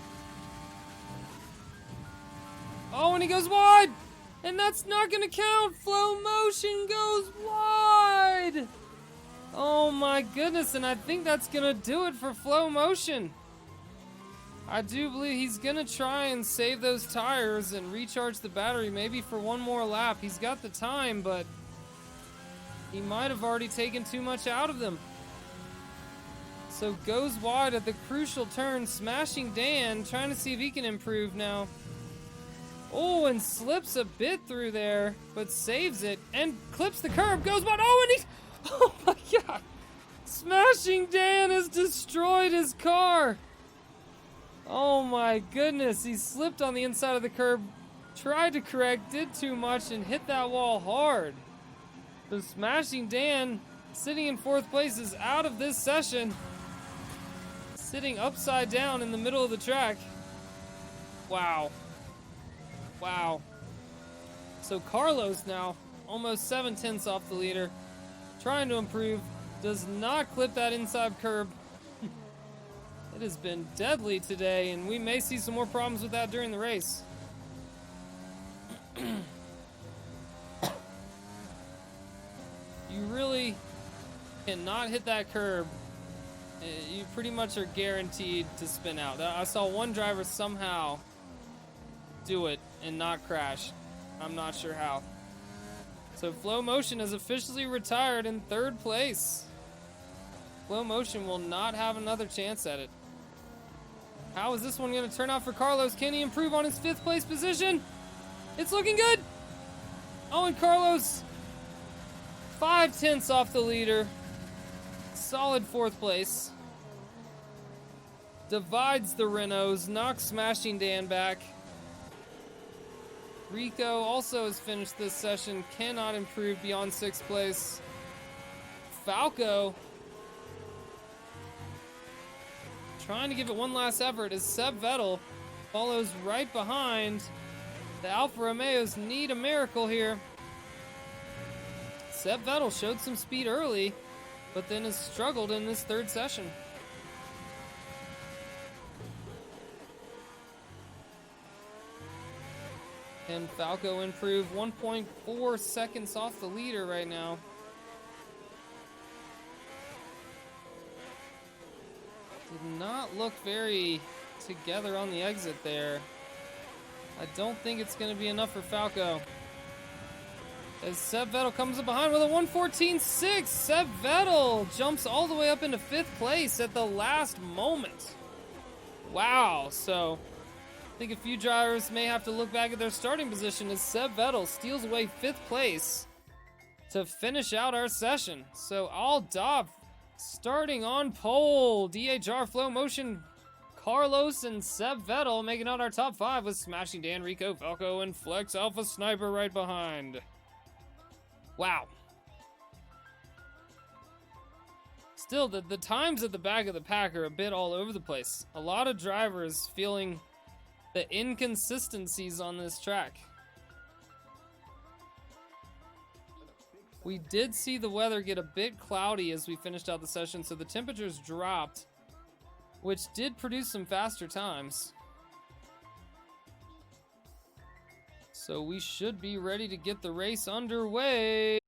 Oh, and he goes wide! And that's not gonna count! Flow Motion goes wide! Oh my goodness, and I think that's gonna do it for Flow Motion. I do believe he's gonna try and save those tires and recharge the battery maybe for one more lap. He's got the time, but he might have already taken too much out of them. So goes wide at the crucial turn, smashing Dan, trying to see if he can improve now. Oh, and slips a bit through there, but saves it and clips the curb, goes wide. Oh, and he... Oh my god! Smashing Dan has destroyed his car! Oh my goodness, he slipped on the inside of the curb, tried to correct, did too much, and hit that wall hard. So Smashing Dan, sitting in 4th place, is out of this session. Sitting upside down in the middle of the track. Wow. Wow. So Carlos now, almost 7/10 off the leader. Trying to improve, does not clip that inside curb. It has been deadly today, and we may see some more problems with that during the race. You really cannot hit that curb. You pretty much are guaranteed to spin out. I saw one driver somehow do it and not crash. I'm not sure how. So Flow Motion has officially retired in 3rd place. Flow Motion will not have another chance at it. How is this one going to turn out for Carlos? Can he improve on his 5th place position? It's looking good. Oh, and Carlos 5/10 off the leader. Solid 4th place. Divides the Renaults, knocks Smashing Dan back. Rico also has finished this session, cannot improve beyond 6th place. Falco trying to give it one last effort as Seb Vettel follows right behind. The Alfa Romeos need a miracle here. Seb Vettel showed some speed early, but then has struggled in this 3rd session. Can Falco improve? 1.4 seconds off the leader right now. Did not look very together on the exit there. I don't think it's going to be enough for Falco. As Seb Vettel comes up behind with a 1:14.6. Seb Vettel jumps all the way up into 5th place at the last moment. Wow, so I think a few drivers may have to look back at their starting position as Seb Vettel steals away 5th place to finish out our session. So all Dop starting on pole. DHR, Flow Motion, Carlos, and Seb Vettel making out our top 5 with Smashing Dan, Rico, Falco, and Flex Alpha Sniper right behind. Wow. Still, the times at the back of the pack are a bit all over the place. A lot of drivers feeling the inconsistencies on this track. We did see the weather get a bit cloudy as we finished out the session, so the temperatures dropped, which did produce some faster times. So we should be ready to get the race underway.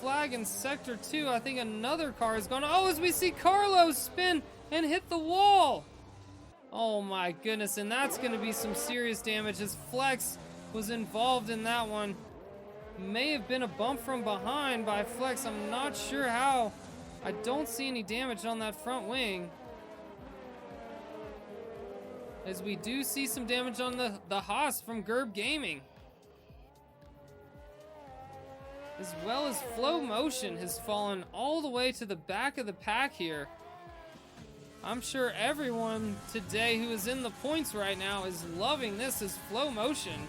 flag in Sector 2. I think another car is going to... Oh, as we see Carlos spin and hit the wall. Oh my goodness, and that's going to be some serious damage as Flex was involved in that one. May have been a bump from behind by Flex. I'm not sure how. I don't see any damage on that front wing. As we do see some damage on the Haas from Gerb Gaming. As well as Flow Motion has fallen all the way to the back of the pack here. I'm sure everyone today who is in the points right now is loving this as Flow Motion.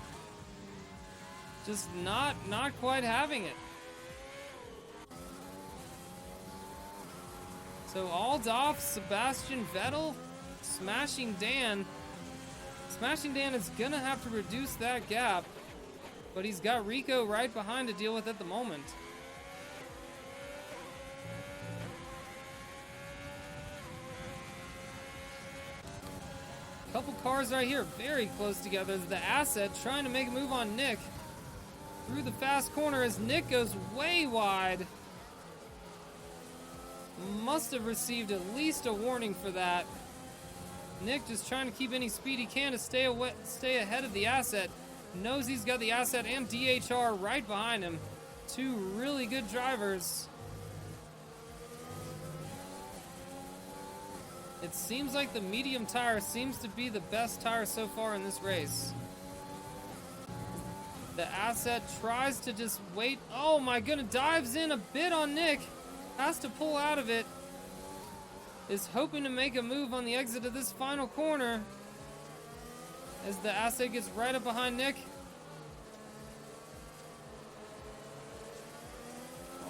Just not quite having it. So Aldoff, Sebastian Vettel, Smashing Dan. Smashing Dan is gonna have to reduce that gap, but he's got Rico right behind to deal with at the moment. Couple cars right here, very close together. The Asset trying to make a move on Nick through the fast corner as Nick goes way wide. Must have received at least a warning for that. Nick just trying to keep any speed he can to stay ahead of the Asset. Knows he's got the Asset and DHR right behind him. Two really good drivers. It seems like the medium tire seems to be the best tire so far in this race. The Asset tries to just wait. Oh my goodness, dives in a bit on Nick. Has to pull out of it. Is hoping to make a move on the exit of this final corner. As the Asset gets right up behind Nick.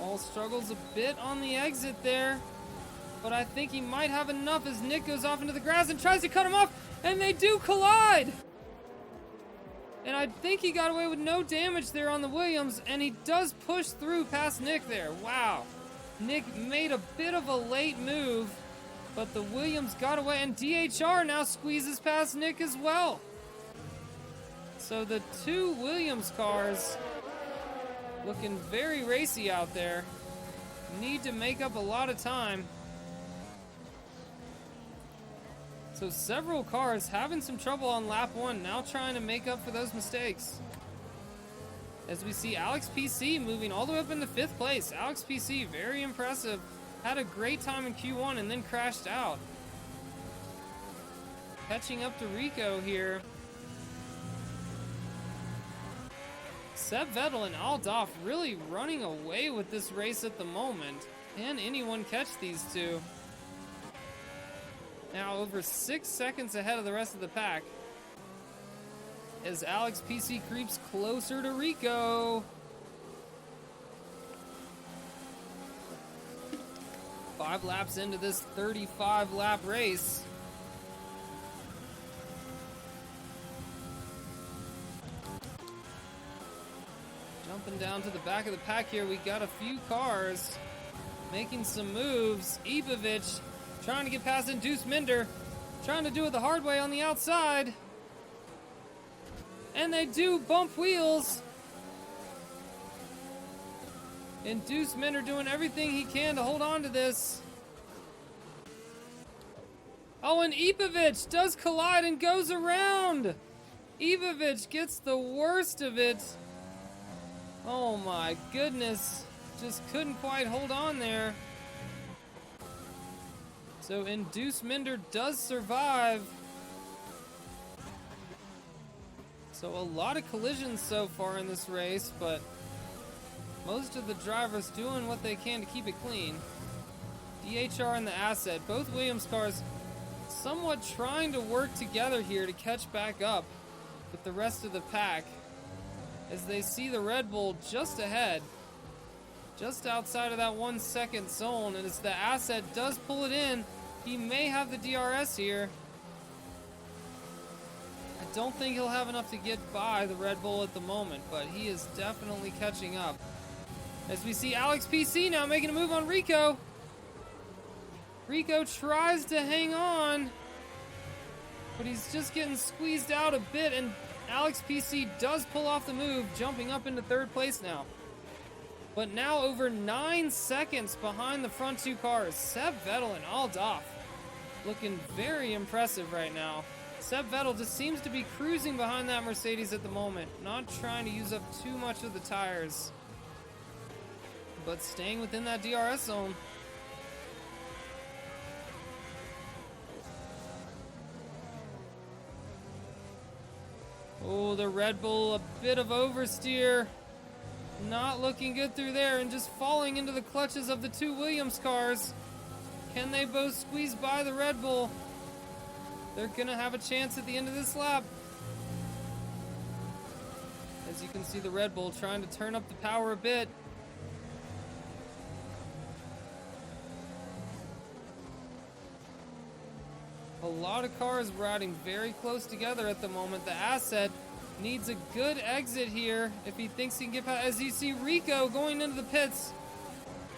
All struggles a bit on the exit there. But I think he might have enough as Nick goes off into the grass and tries to cut him off. And they do collide. And I think he got away with no damage there on the Williams. And he does push through past Nick there. Wow. Nick made a bit of a late move. But the Williams got away. And DHR now squeezes past Nick as well. So the two Williams cars looking very racy out there. Need to make up a lot of time. So several cars having some trouble on lap one, now trying to make up for those mistakes. As we see Alex PC moving all the way up into 5th place. Alex PC, very impressive. Had a great time in Q1 and then crashed out. Catching up to Rico here. Seb Vettel and Aldoff really running away with this race at the moment. Can anyone catch these two? Now over 6 seconds ahead of the rest of the pack. As Alex PC creeps closer to Rico. 5 laps into this 35 lap race. Jumping down to the back of the pack here, we got a few cars making some moves. Ibovic trying to get past Induce Minder, trying to do it the hard way on the outside. And they do bump wheels. Induce Minder doing everything he can to hold on to this. Oh, and Ibovic does collide and goes around. Ibovic gets the worst of it. Oh my goodness. Just couldn't quite hold on there. So Induce Minder does survive. So a lot of collisions so far in this race, but most of the drivers doing what they can to keep it clean. DHR and the Asset, both Williams cars somewhat trying to work together here to catch back up with the rest of the pack as they see the Red Bull just ahead, just outside of that 1 second zone. And as the Asset does pull it in, he may have the DRS here. I don't think he'll have enough to get by the Red Bull at the moment, but he is definitely catching up. As we see Alex PC now making a move on Rico. Rico tries to hang on, but he's just getting squeezed out a bit, and Alex PC does pull off the move, jumping up into 3rd place now. but now over 9 seconds behind the front two cars. Seb Vettel and Aldaf looking very impressive right now. Seb Vettel just seems to be cruising behind that Mercedes at the moment, not trying to use up too much of the tires, but staying within that DRS zone. Oh, the Red Bull, a bit of oversteer. Not looking good through there and just falling into the clutches of the two Williams cars. Can they both squeeze by the Red Bull? They're gonna have a chance at the end of this lap. As you can see, the Red Bull trying to turn up the power a bit. A lot of cars riding very close together at the moment. The Asset needs a good exit here if he thinks he can get past. As you see, Rico going into the pits.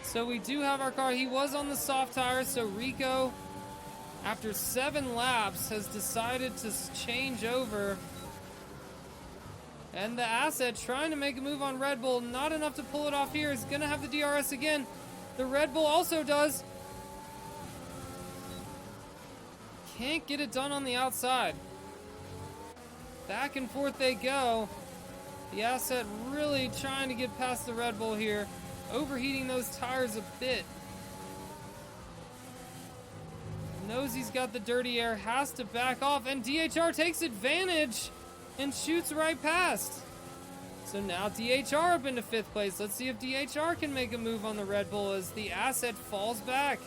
So we do have our car. He was on the soft tires, so Rico, after 7 laps, has decided to change over. And the Asset trying to make a move on Red Bull. Not enough to pull it off here. Is going to have the DRS again. The Red Bull also does. Can't get it done on the outside. Back and forth they go. The Asset really trying to get past the Red Bull here. Overheating those tires a bit. Knows he's got the dirty air. Has to back off. And DHR takes advantage and shoots right past. So now DHR up into 5th place. Let's see if DHR can make a move on the Red Bull as the Asset falls back.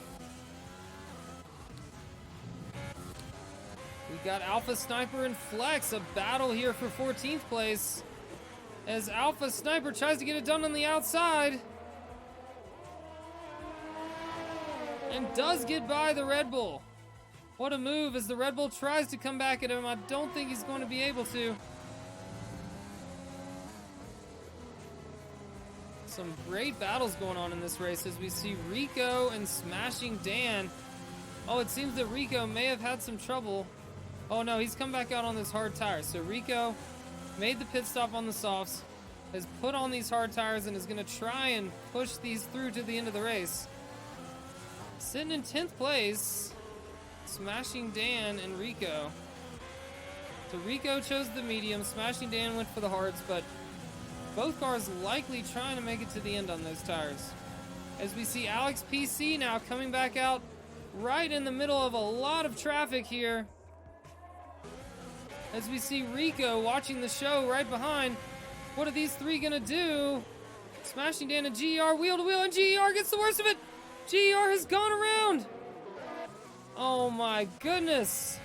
We got Alpha Sniper and Flex, a battle here for 14th place. As Alpha Sniper tries to get it done on the outside. And does get by the Red Bull. What a move as the Red Bull tries to come back at him. I don't think he's going to be able to. Some great battles going on in this race as we see Rico and Smashing Dan. Oh, it seems that Rico may have had some trouble. Oh no, he's come back out on this hard tire. So Rico made the pit stop on the softs, has put on these hard tires, and is going to try and push these through to the end of the race. Sitting in 10th place, Smashing Dan and Rico. So Rico chose the medium, Smashing Dan went for the hards, but both cars likely trying to make it to the end on those tires. As we see Alex PC now coming back out right in the middle of a lot of traffic here. As we see Rico watching the show right behind. What are these three gonna do? Smashing Dan and GER wheel to wheel, and GER gets the worst of it. GER has gone around. Oh my goodness.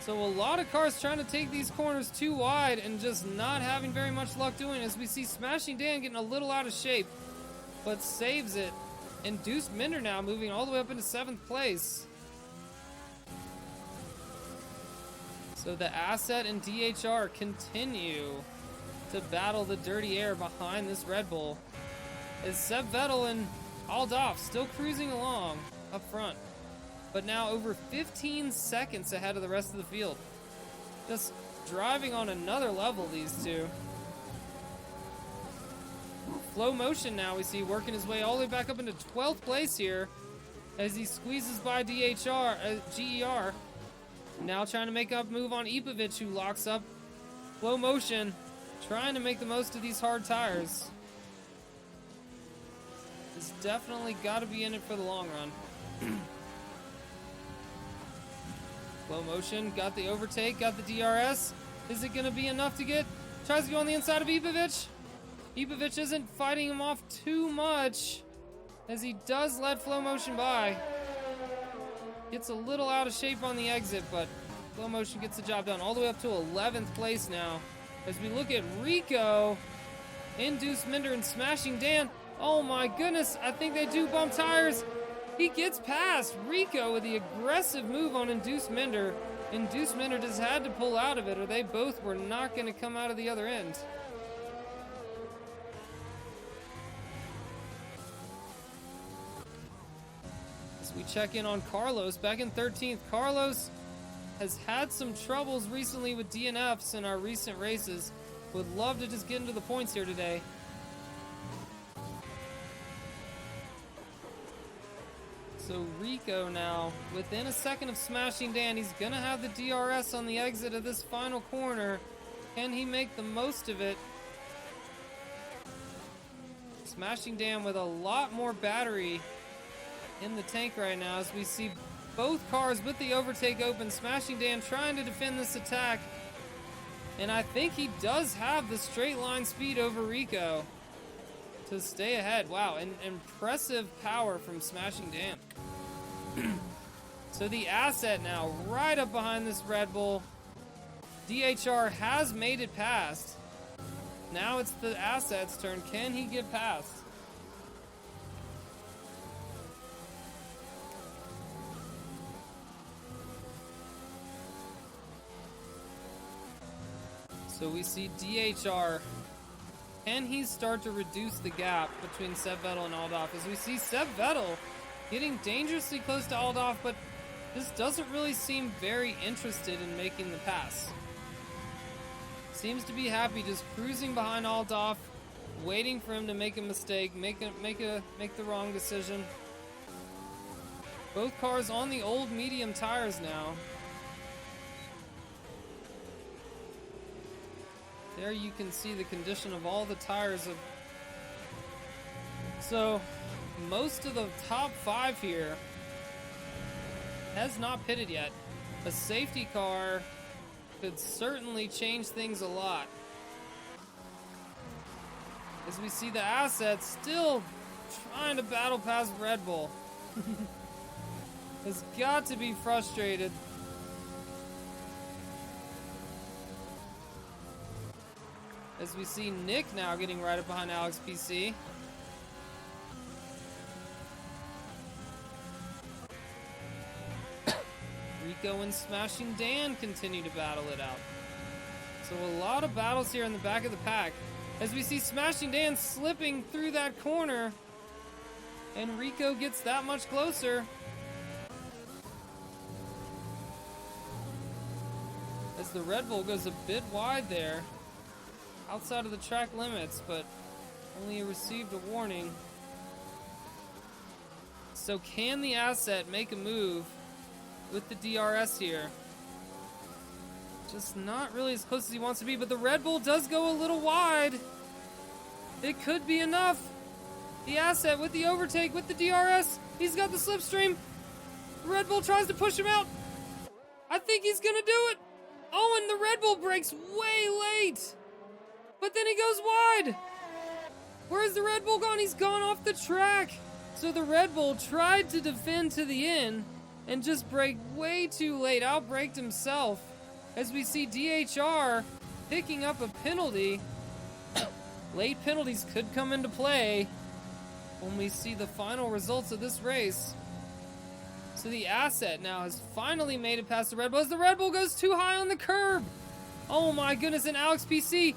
So a lot of cars trying to take these corners too wide and just not having very much luck doing it. As we see Smashing Dan getting a little out of shape, but saves it. And Deuce Minder now moving all the way up into 7th place. So the Asset and DHR continue to battle the dirty air behind this Red Bull. As Seb Vettel and Aldaf still cruising along up front, but now over 15 seconds ahead of the rest of the field. Just driving on another level, these two. Flow Motion now we see working his way all the way back up into 12th place here as he squeezes by GER. Now trying to make up move on Ipovic, who locks up. Flow Motion trying to make the most of these hard tires. It's definitely got to be in it for the long run. Flow Motion got the overtake, got the DRS. Is it going to be enough to get? Tries to go on the inside of Ipovic. Ipovic isn't fighting him off too much as he does let Flow Motion by. Gets a little out of shape on the exit, but Flow Motion gets the job done. All the way up to 11th place now. As we look at Rico, Induce Minder, and Smashing Dan. Oh my goodness, I think they do bump tires. He gets past Rico with the aggressive move on Induce Minder. Induce Minder just had to pull out of it, or they both were not going to come out of the other end. We check in on Carlos back in 13th. Carlos has had some troubles recently with DNFs in our recent races. Would love to just get into the points here today. So Rico now, within a second of smashing Dan, he's gonna have the DRS on the exit of this final corner. Can he make the most of it? Smashing Dan with a lot more battery in the tank right now as we see both cars with the overtake open. Smashing Dan trying to defend this attack. And I think he does have the straight line speed over Rico to stay ahead. Wow, and impressive power from Smashing Dan. So the asset now right up behind this Red Bull. DHR has made it past. Now it's the asset's turn. Can he get past? So we see DHR. Can he start to reduce the gap between Seb Vettel and Aldolf? As we see Seb Vettel getting dangerously close to Aldolf, but just doesn't really seem very interested in making the pass. Seems to be happy just cruising behind Aldolf, waiting for him to make a mistake, make the wrong decision. Both cars on the old medium tires now. There you can see the condition of all the tires of. So most of the top 5 here has not pitted yet. A safety car could certainly change things a lot. As we see the assets still trying to battle past Red Bull. Has got to be frustrated. As we see Nick now getting right up behind Alex PC. Rico and Smashing Dan continue to battle it out. So a lot of battles here in the back of the pack. As we see Smashing Dan slipping through that corner. And Rico gets that much closer. As the Red Bull goes a bit wide there. Outside of the track limits, but only received a warning. So can the asset make a move with the DRS here? Just not really as close as he wants to be, but the Red Bull does go a little wide. It could be enough. The asset with the overtake, with the DRS. He's got the slipstream. Red Bull tries to push him out. I think he's gonna do it. Oh, and the Red Bull brakes way late. But then he goes wide. Where's the Red Bull gone? He's gone off the track. So the Red Bull tried to defend to the end and just braked way too late. Outbraked himself. As we see DHR picking up a penalty. Late penalties could come into play when we see the final results of this race. So the asset now has finally made it past the Red Bull as the Red Bull goes too high on the curb. Oh my goodness, and Alex PC,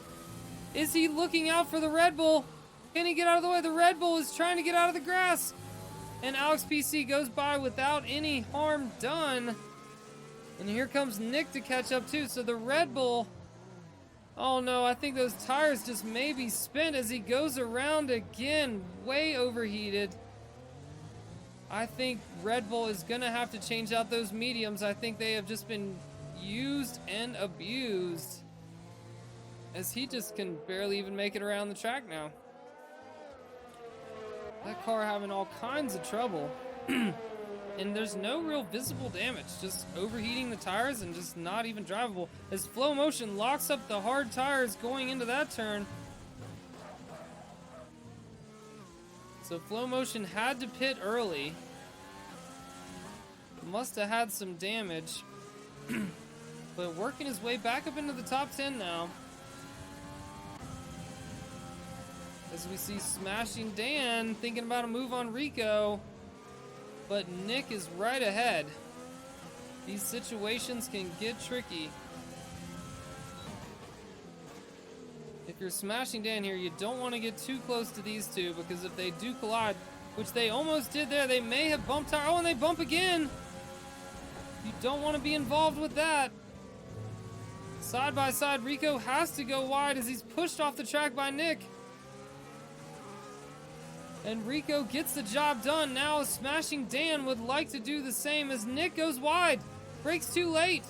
is he looking out for the Red Bull? Can he get out of the way? The Red Bull is trying to get out of the grass. And Alex PC goes by without any harm done. And here comes Nick to catch up too. So the Red Bull, oh no, I think those tires just may be spent as he goes around again, way overheated. I think Red Bull is gonna have to change out those mediums. I think they have just been used and abused, as he just can barely even make it around the track now. That car having all kinds of trouble. And there's no real visible damage, just overheating the tires and just not even drivable. As Flow Motion locks up the hard tires going into that turn. So Flow Motion had to pit early. Must have had some damage. But working his way back up into the top 10 now. As we see Smashing Dan thinking about a move on Rico. But Nick is right ahead. These situations can get tricky. If you're Smashing Dan here, you don't want to get too close to these two, because if they do collide, which they almost did there, they may have bumped tire. Oh, and they bump again. You don't want to be involved with that. Side by side, Rico has to go wide as he's pushed off the track by Nick. And Rico gets the job done. Now Smashing Dan would like to do the same as Nick goes wide. Brakes too late.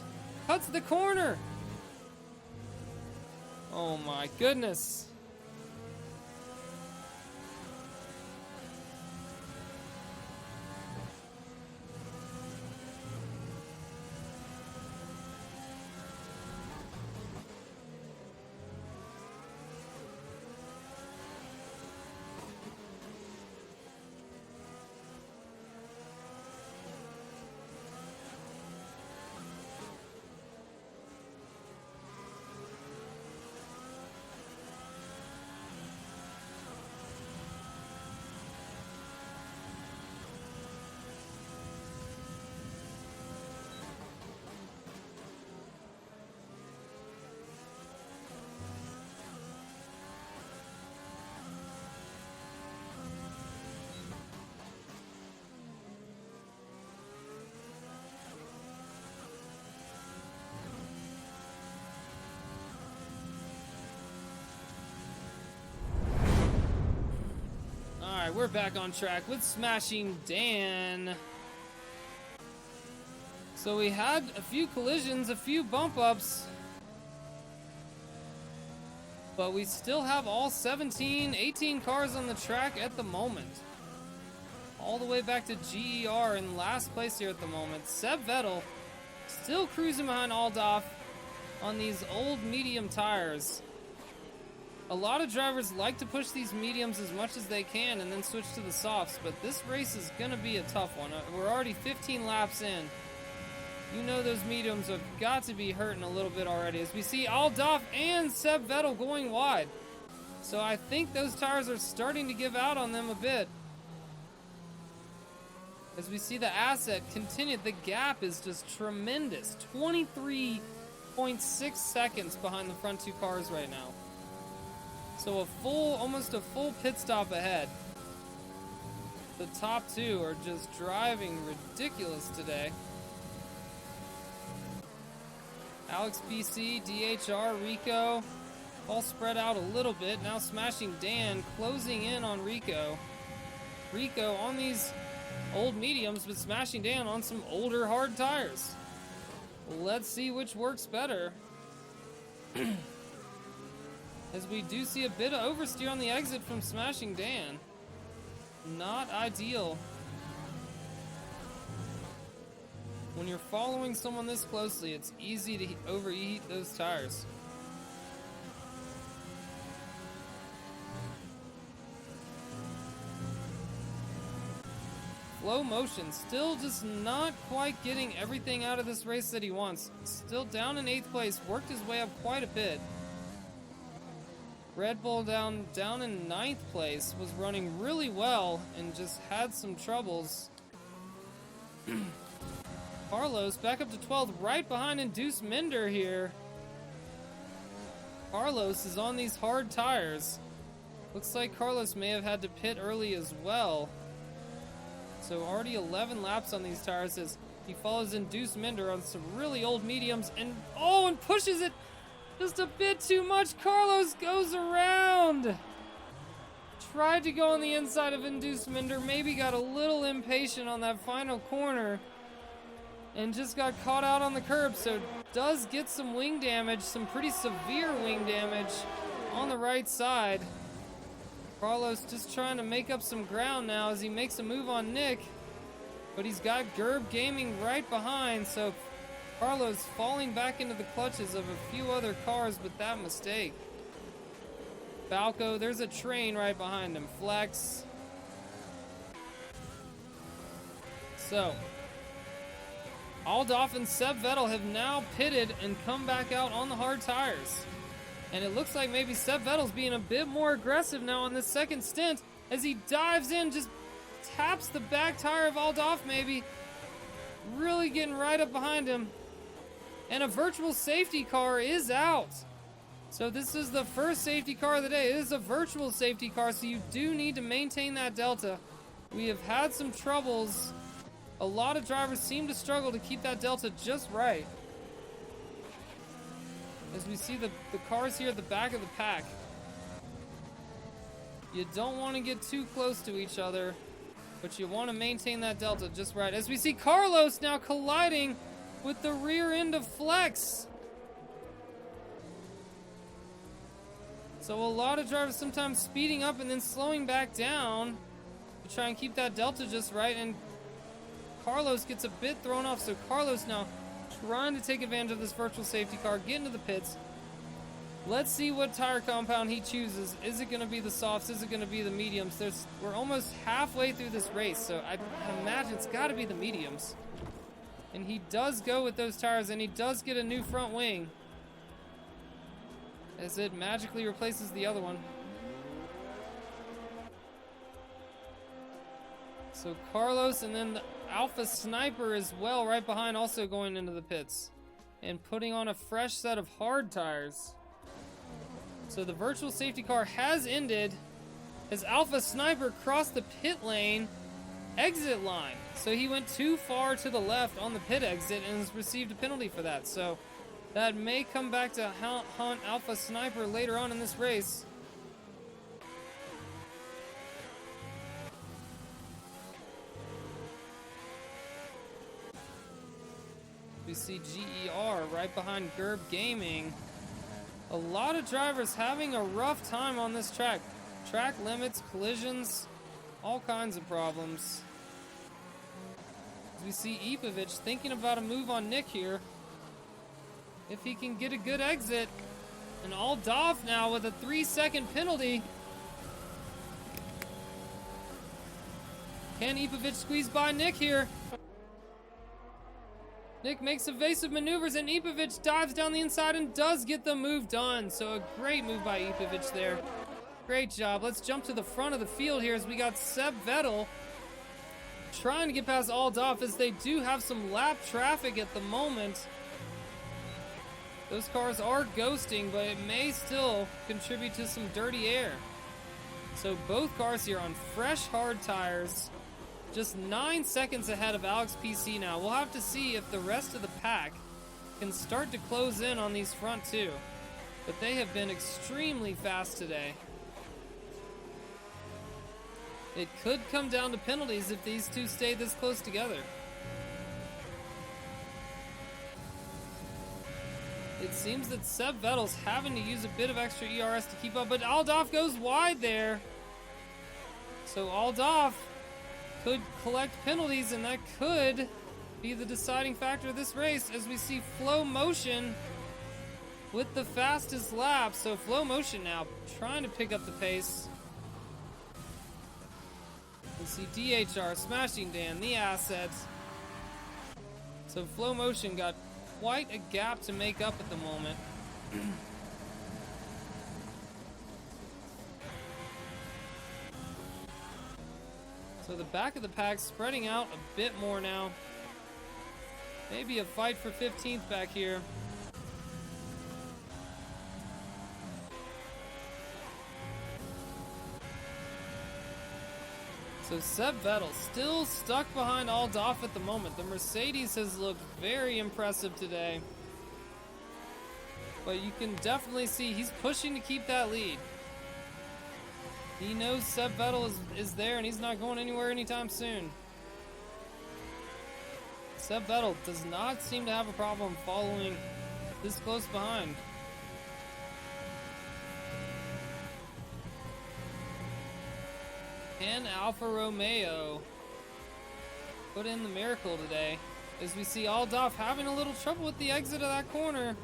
Cuts the corner. Oh my goodness. Alright, we're back on track with Smashing Dan. So we had a few collisions, a few bump ups, but we still have all 18 cars on the track at the moment. All the way back to GER in last place here at the moment. Seb Vettel still cruising behind Aldoff on these old medium tires. A lot of drivers like to push these mediums as much as they can and then switch to the softs, but this race is going to be a tough one. We're already 15 laps in. You know those mediums have got to be hurting a little bit already, as we see Aldoff and Seb Vettel going wide. So I think those tires are starting to give out on them a bit. As we see the asset continue, the gap is just tremendous. 23.6 seconds behind the front two cars right now. So almost a full pit stop ahead. The top two are just driving ridiculous today. Alex BC, DHR, Rico, all spread out a little bit. Now Smashing Dan closing in on Rico. Rico on these old mediums, but Smashing Dan on some older hard tires. Let's see which works better. As we do see a bit of oversteer on the exit from Smashing Dan. Not ideal. When you're following someone this closely, it's easy to overheat those tires. Flow Motion still just not quite getting everything out of this race that he wants. Still down in 8th place, worked his way up quite a bit. Red Bull down in 9th place, was running really well and just had some troubles. Carlos back up to 12th, right behind Induced Minder here. Carlos is on these hard tires. Looks like Carlos may have had to pit early as well. So already 11 laps on these tires as he follows Induced Minder on some really old mediums and pushes it just a bit too much. Carlos goes around. Tried to go on the inside of Induced Minder, maybe got a little impatient on that final corner and just got caught out on the curb. So does get some wing damage, some pretty severe wing damage on the right side. Carlos just trying to make up some ground now as he makes a move on Nick, but he's got Gerb Gaming right behind, so Carlos falling back into the clutches of a few other cars with that mistake. Falco, there's a train right behind him. Flex. So, Aldoff and Seb Vettel have now pitted and come back out on the hard tires. And it looks like maybe Seb Vettel's being a bit more aggressive now on this second stint as he dives in, just taps the back tire of Aldoff maybe. Really getting right up behind him. And a virtual safety car is out. So this is the first safety car of the day. It is a virtual safety car, so you do need to maintain that delta. We have had some troubles. A lot of drivers seem to struggle to keep that delta just right. As we see the cars here at the back of the pack. You don't want to get too close to each other, but you want to maintain that delta just right. As we see Carlos now colliding with the rear end of Flex. So a lot of drivers sometimes speeding up and then slowing back down to try and keep that delta just right, and Carlos gets a bit thrown off. So Carlos now trying to take advantage of this virtual safety car, get into the pits. Let's see what tire compound he chooses. Is it going to be the softs? Is it going to be the mediums? We're almost halfway through this race, so I imagine it's got to be the mediums. And he does go with those tires, and he does get a new front wing as it magically replaces the other one. So Carlos and then the Alpha Sniper as well right behind, also going into the pits and putting on a fresh set of hard tires. So the virtual safety car has ended as Alpha Sniper crossed the pit lane exit line. So he went too far to the left on the pit exit and has received a penalty for that. So that may come back to haunt Alpha Sniper later on in this race. We see GER right behind Gerb Gaming. A lot of drivers having a rough time on this track. Track limits, collisions, all kinds of problems. As we see Ipovic thinking about a move on Nick here. If he can get a good exit. And Aldov now with a 3-second penalty. Can Ipovic squeeze by Nick here? Nick makes evasive maneuvers and Ipovic dives down the inside and does get the move done. So a great move by Ipovic there. Great job. Let's jump to the front of the field here as we got Seb Vettel trying to get past Aldov as they do have some lap traffic at the moment. Those cars are ghosting, but it may still contribute to some dirty air. So both cars here on fresh hard tires. Just 9 seconds ahead of Alex PC now. We'll have to see if the rest of the pack can start to close in on these front two. But they have been extremely fast today. It could come down to penalties if these two stay this close together. It seems that Seb Vettel's having to use a bit of extra ERS to keep up, but Aldov goes wide there. So Aldov could collect penalties, and that could be the deciding factor of this race as we see Flow Motion with the fastest lap. So Flow Motion now trying to pick up the pace. We see DHR, Smashing Dan, the assets. So Flow Motion got quite a gap to make up at the moment. So the back of the pack spreading out a bit more now. Maybe a fight for 15th back here. So Seb Vettel still stuck behind Aldov at the moment. The Mercedes has looked very impressive today. But you can definitely see he's pushing to keep that lead. He knows Seb Vettel is there and he's not going anywhere anytime soon. Seb Vettel does not seem to have a problem following this close behind. Can Alfa Romeo put in the miracle today? As we see Aldov having a little trouble with the exit of that corner.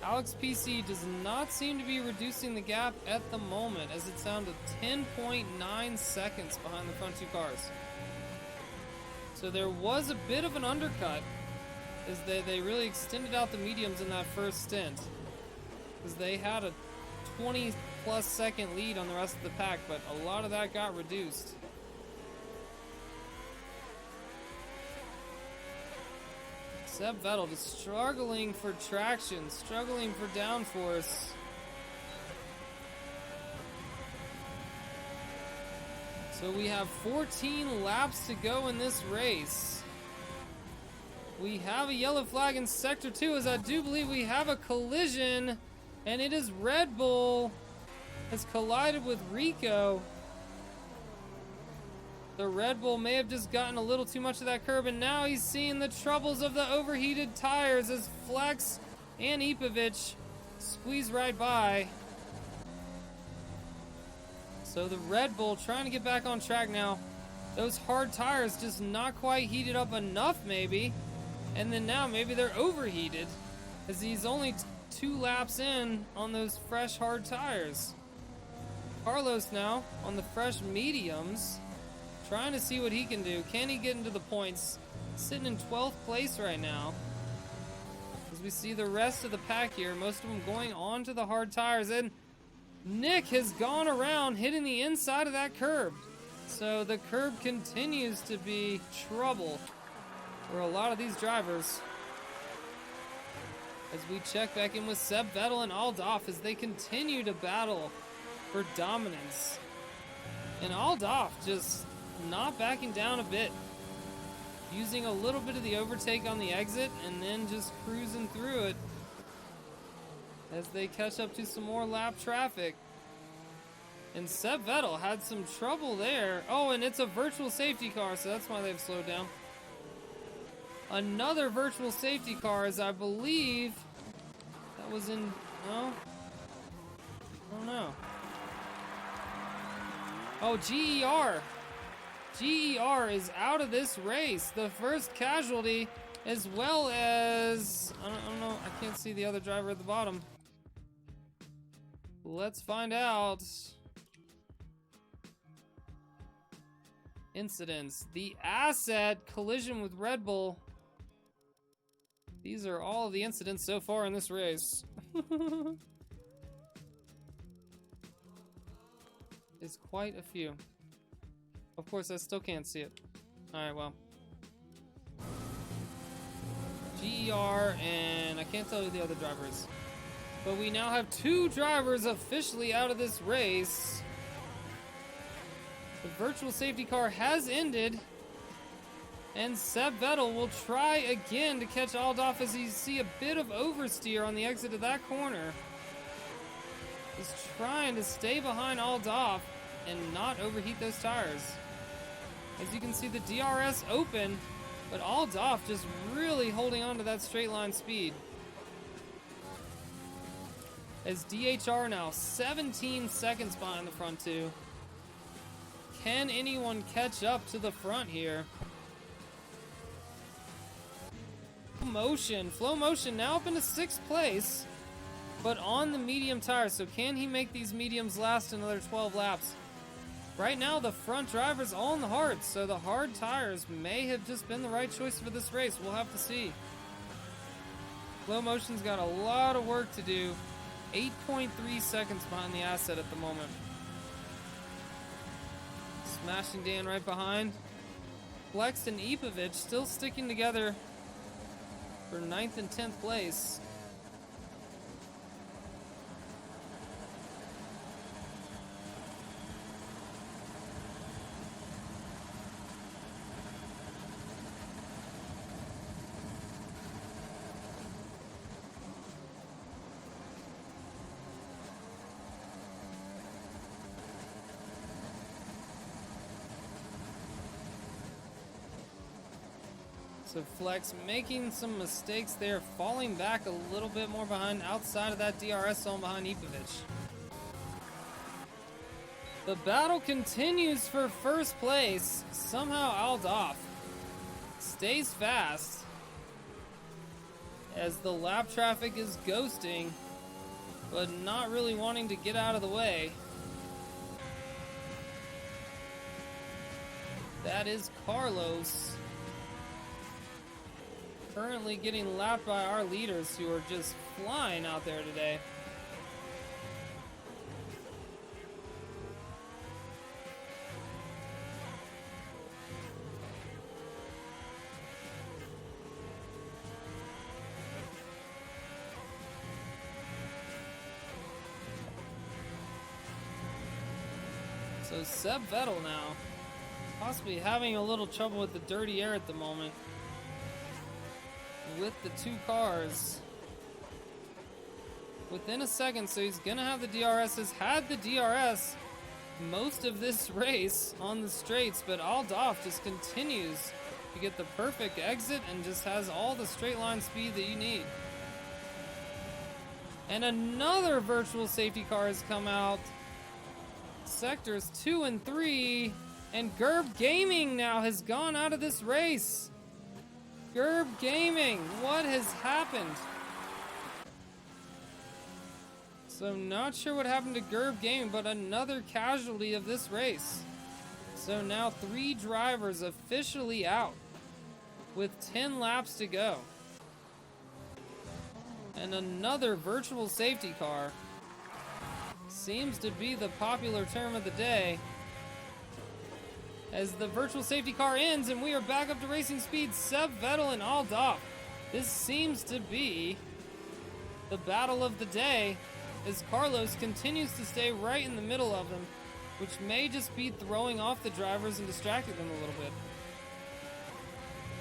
Alex PC does not seem to be reducing the gap at the moment, as it's down to 10.9 seconds behind the front two cars. So there was a bit of an undercut as they really extended out the mediums in that first stint, because they had a 20 plus second lead on the rest of the pack, but a lot of that got reduced. Seb Vettel just struggling for traction, struggling for downforce. So we have 14 laps to go in this race. We have a yellow flag in Sector 2, as I do believe we have a collision And it is Red Bull has collided with Rico. The Red Bull may have just gotten a little too much of that curb, and now he's seeing the troubles of the overheated tires as Flex and Ipovic squeeze right by. So the Red Bull trying to get back on track now. Those hard tires just not quite heated up enough maybe. And then now maybe they're overheated as he's only 2 laps in on those fresh hard tires. Carlos now on the fresh mediums, trying to see what he can do. Can he get into the points? Sitting in 12th place right now. As we see the rest of the pack here, most of them going on to the hard tires. And Nick has gone around hitting the inside of that curb. So the curb continues to be trouble for a lot of these drivers. As we check back in with Seb Vettel and Aldoff as they continue to battle for dominance. And Aldoff just not backing down a bit. Using a little bit of the overtake on the exit and then just cruising through it as they catch up to some more lap traffic. And Seb Vettel had some trouble there. Oh, and it's a virtual safety car, so that's why they've slowed down. Another virtual safety car, as I believe that was in, no? I don't know. Oh, GER. GER is out of this race. The first casualty, as well as, I don't know, I can't see the other driver at the bottom. Let's find out. Incidents. The Asset collision with Red Bull. These are all of the incidents so far in this race. It's quite a few. Of course, I still can't see it. Alright, well. GER, and I can't tell who the other driver is. But we now have 2 drivers officially out of this race. The virtual safety car has ended. And Seb Vettel will try again to catch Aldoff as you see a bit of oversteer on the exit of that corner. He's trying to stay behind Aldoff and not overheat those tires. As you can see, the DRS open, but Aldoff just really holding on to that straight line speed. As DHR now 17 seconds behind the front 2. Can anyone catch up to the front here? Flow Motion now up into 6th place, but on the medium tires. So can he make these mediums last another 12 laps? Right now, the front driver's all in the hards, so the hard tires may have just been the right choice for this race. We'll have to see. Flow Motion's got a lot of work to do. 8.3 seconds behind the Asset at the moment. Smashing Dan right behind. Flex and Ipovic still sticking together for 9th and 10th place. So Flex making some mistakes there, falling back a little bit more behind outside of that DRS zone behind Ipovic. The battle continues for first place. Somehow Aldoff stays fast as the lap traffic is ghosting, but not really wanting to get out of the way. That is Carlos. Currently getting lapped by our leaders who are just flying out there today. So Seb Vettel now possibly having a little trouble with the dirty air at the moment. With the 2 cars. within a second, so he's gonna have the DRS. Has had the DRS most of this race on the straights, but Aldolf just continues to get the perfect exit and just has all the straight line speed that you need. And another virtual safety car has come out. Sectors 2 and 3, and Gerb Gaming now has gone out of this race. Gerb Gaming, what has happened? So not sure what happened to Gerb Gaming, but another casualty of this race. So now 3 drivers officially out with 10 laps to go. And another virtual safety car seems to be the popular term of the day, as the virtual safety car ends and we are back up to racing speed. Seb Vettel and Aldolf. This seems to be the battle of the day, as Carlos continues to stay right in the middle of them, which may just be throwing off the drivers and distracting them a little bit.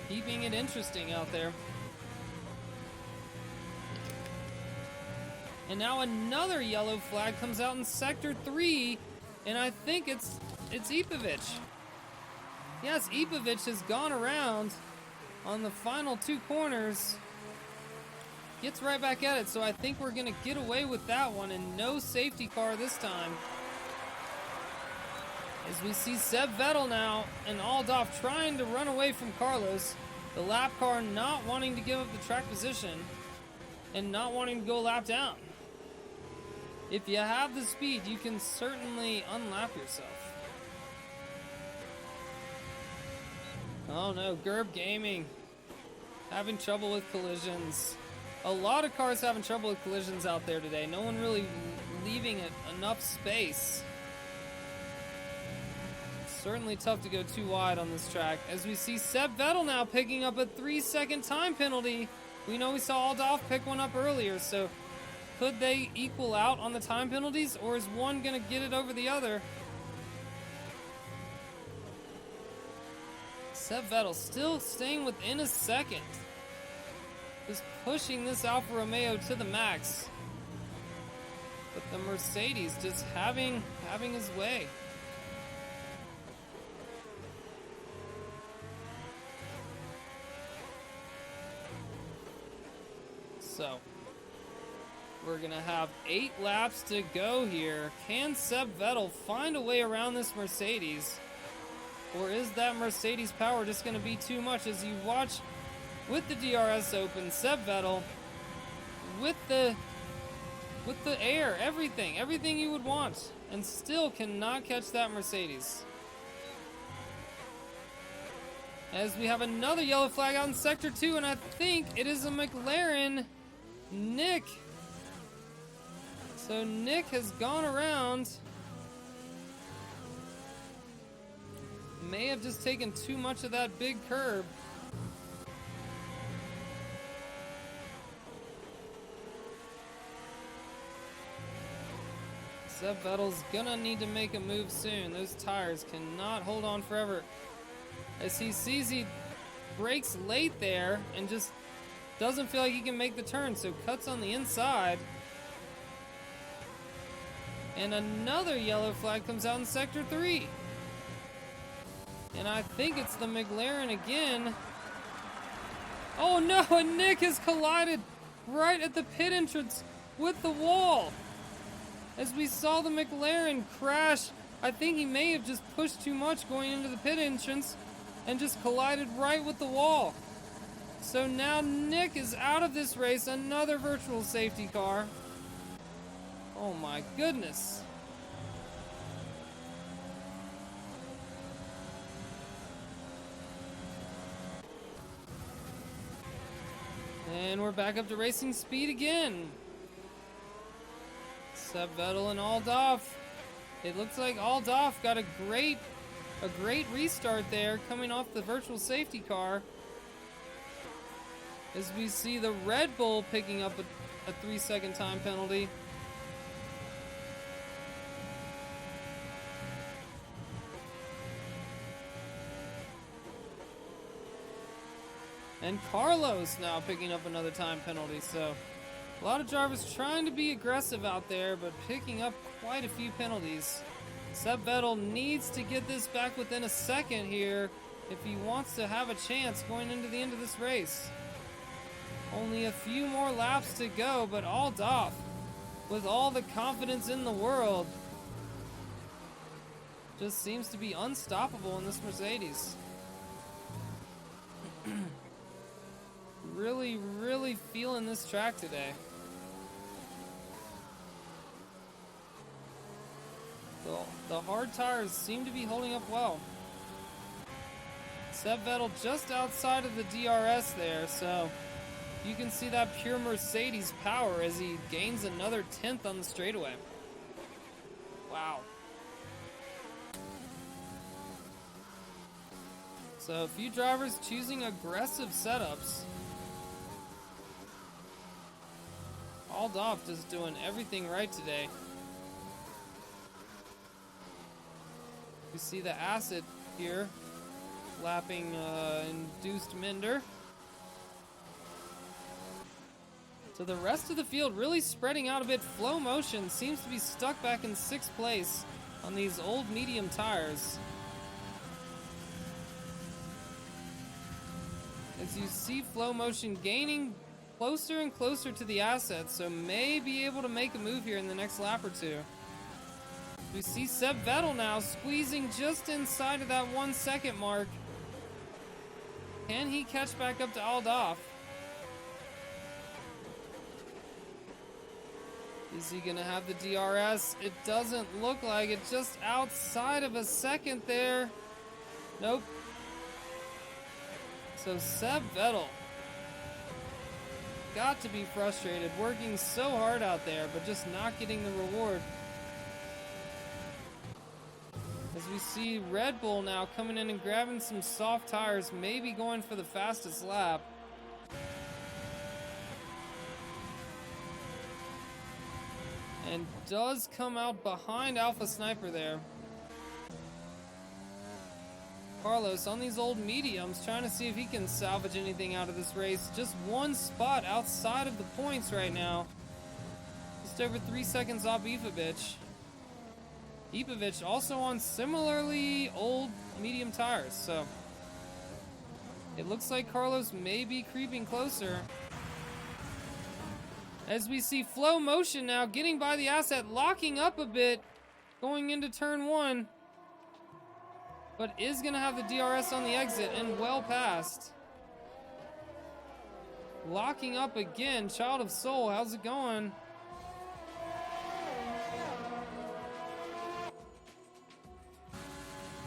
Keeping it interesting out there. And now another yellow flag comes out in Sector 3, and I think it's Ipovic. Yes, Ipovic has gone around on the final 2 corners. Gets right back at it, so I think we're going to get away with that one, and no safety car this time. As we see Seb Vettel now and Aldolf trying to run away from Carlos. The lap car not wanting to give up the track position and not wanting to go lap down. If you have the speed, you can certainly unlap yourself. Oh no, Gerb Gaming having trouble with collisions. A lot of cars having trouble with collisions out there today. No one really leaving it enough space. Certainly tough to go too wide on this track. As we see Seb Vettel now picking up a 3-second time penalty. We know we saw Aldolf pick one up earlier, so could they equal out on the time penalties, or is one going to get it over the other? Seb Vettel still staying within a second. Just pushing this Alfa Romeo to the max. But the Mercedes just having his way. So, we're going to have 8 laps to go here. Can Seb Vettel find a way around this Mercedes? Or is that Mercedes power just going to be too much? As you watch with the DRS open, Seb Vettel with the air, everything you would want, and still cannot catch that Mercedes. As we have another yellow flag out in Sector 2, and I think it is a McLaren. Nick. So Nick has gone around. May have just taken too much of that big curb. Seb Vettel's gonna need to make a move soon. Those tires cannot hold on forever. As he sees he brakes late there and just doesn't feel like he can make the turn, so cuts on the inside. And another yellow flag comes out in Sector 3. And I think it's the McLaren again. Oh no, and Nick has collided right at the pit entrance with the wall. As we saw the McLaren crash, I think he may have just pushed too much going into the pit entrance and just collided right with the wall. So now Nick is out of this race, another virtual safety car. Oh my goodness. And we're back up to racing speed again. Seb Vettel and Aldolf. It looks like Aldolf got a great restart there coming off the virtual safety car. As we see the Red Bull picking up a 3-second time penalty. And Carlos now picking up another time penalty, so A lot of drivers trying to be aggressive out there, but picking up quite a few penalties. Seb Vettel needs to get this back within a second here if he wants to have a chance going into the end of this race. Only a few more laps to go, but Aldaf, with all the confidence in the world, just seems to be unstoppable in this Mercedes. Really feeling this track today. The hard tires seem to be holding up well. Seb Vettel just outside of the DRS there, so you can see that pure Mercedes power as he gains another 10th on the straightaway. Wow. So a few drivers choosing aggressive setups. Aldaf just doing everything right today. You see the acid here, lapping induced Minder. So the rest of the field really spreading out a bit. Flow Motion seems to be stuck back in 6th place on these old medium tires. As you see Flow Motion gaining closer and closer to the assets, so may be able to make a move here in the next lap or two. We see Seb Vettel now squeezing just inside of that 1 second mark. Can he catch back up to Aldaf? Is he gonna have the DRS? It doesn't look like it, just outside of a second there. Nope. So Seb Vettel got to be frustrated, working so hard out there, but just not getting the reward. As we see Red Bull now coming in and grabbing some soft tires, maybe going for the fastest lap. And does come out behind Alpha Sniper there. Carlos on these old mediums, trying to see if he can salvage anything out of this race. Just one spot outside of the points right now. Just over 3 seconds off Ipovic. Ipovic also on similarly old medium tires, so it looks like Carlos may be creeping closer. As we see Flow Motion now getting by the asset, locking up a bit, going into turn 1, but is going to have the DRS on the exit and well past. Locking up again. Child of Soul, how's it going?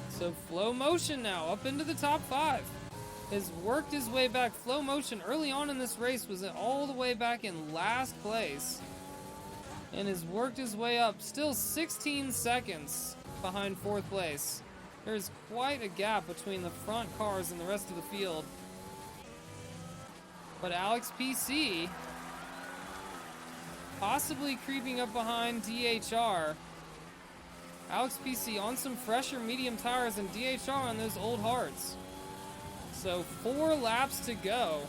So Flow Motion now up into the top 5. Has worked his way back. Flow Motion early on in this race was all the way back in last place. And has worked his way up. Still 16 seconds behind 4th place. There's quite a gap between the front cars and the rest of the field. But Alex PC possibly creeping up behind DHR. Alex PC on some fresher medium tires and DHR on those old hards. So 4 laps to go.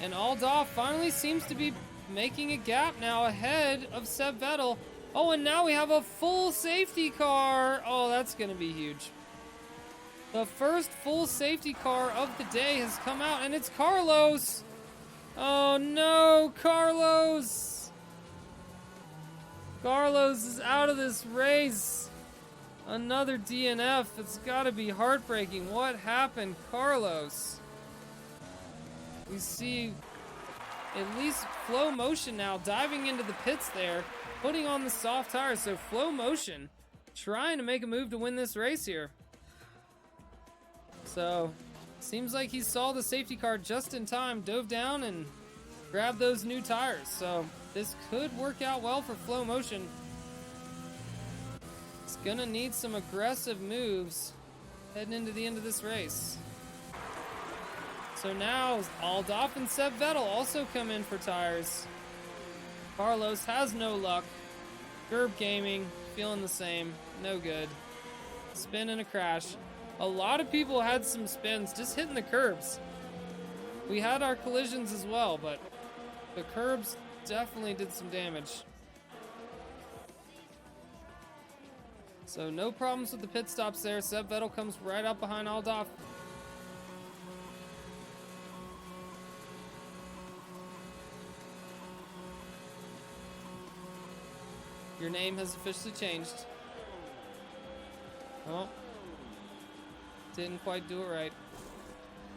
And Aldaf finally seems to be making a gap now ahead of Seb Vettel. Oh, and now we have a full safety car. Oh, that's going to be huge. The first full safety car of the day has come out, and it's Carlos. Oh, no, Carlos. Carlos is out of this race. Another DNF. It's got to be heartbreaking. What happened, Carlos? We see at least Flow Motion now diving into the pits there, putting on the soft tires. So Flow Motion trying to make a move to win this race here. So seems like he saw the safety car just in time, dove down and grabbed those new tires. So this could work out well for Flow Motion. It's gonna need some aggressive moves heading into the end of this race. So now Aldaf and Seb Vettel also come in for tires. Carlos has no luck. Gerb Gaming feeling the same. No good. Spin and a crash. A lot of people had some spins just hitting the curbs. We had our collisions as well, but The curbs definitely did some damage. So no problems with the pit stops there. Seb Vettel comes right up behind Aldaf. Your name has officially changed. Oh. Didn't quite do it right.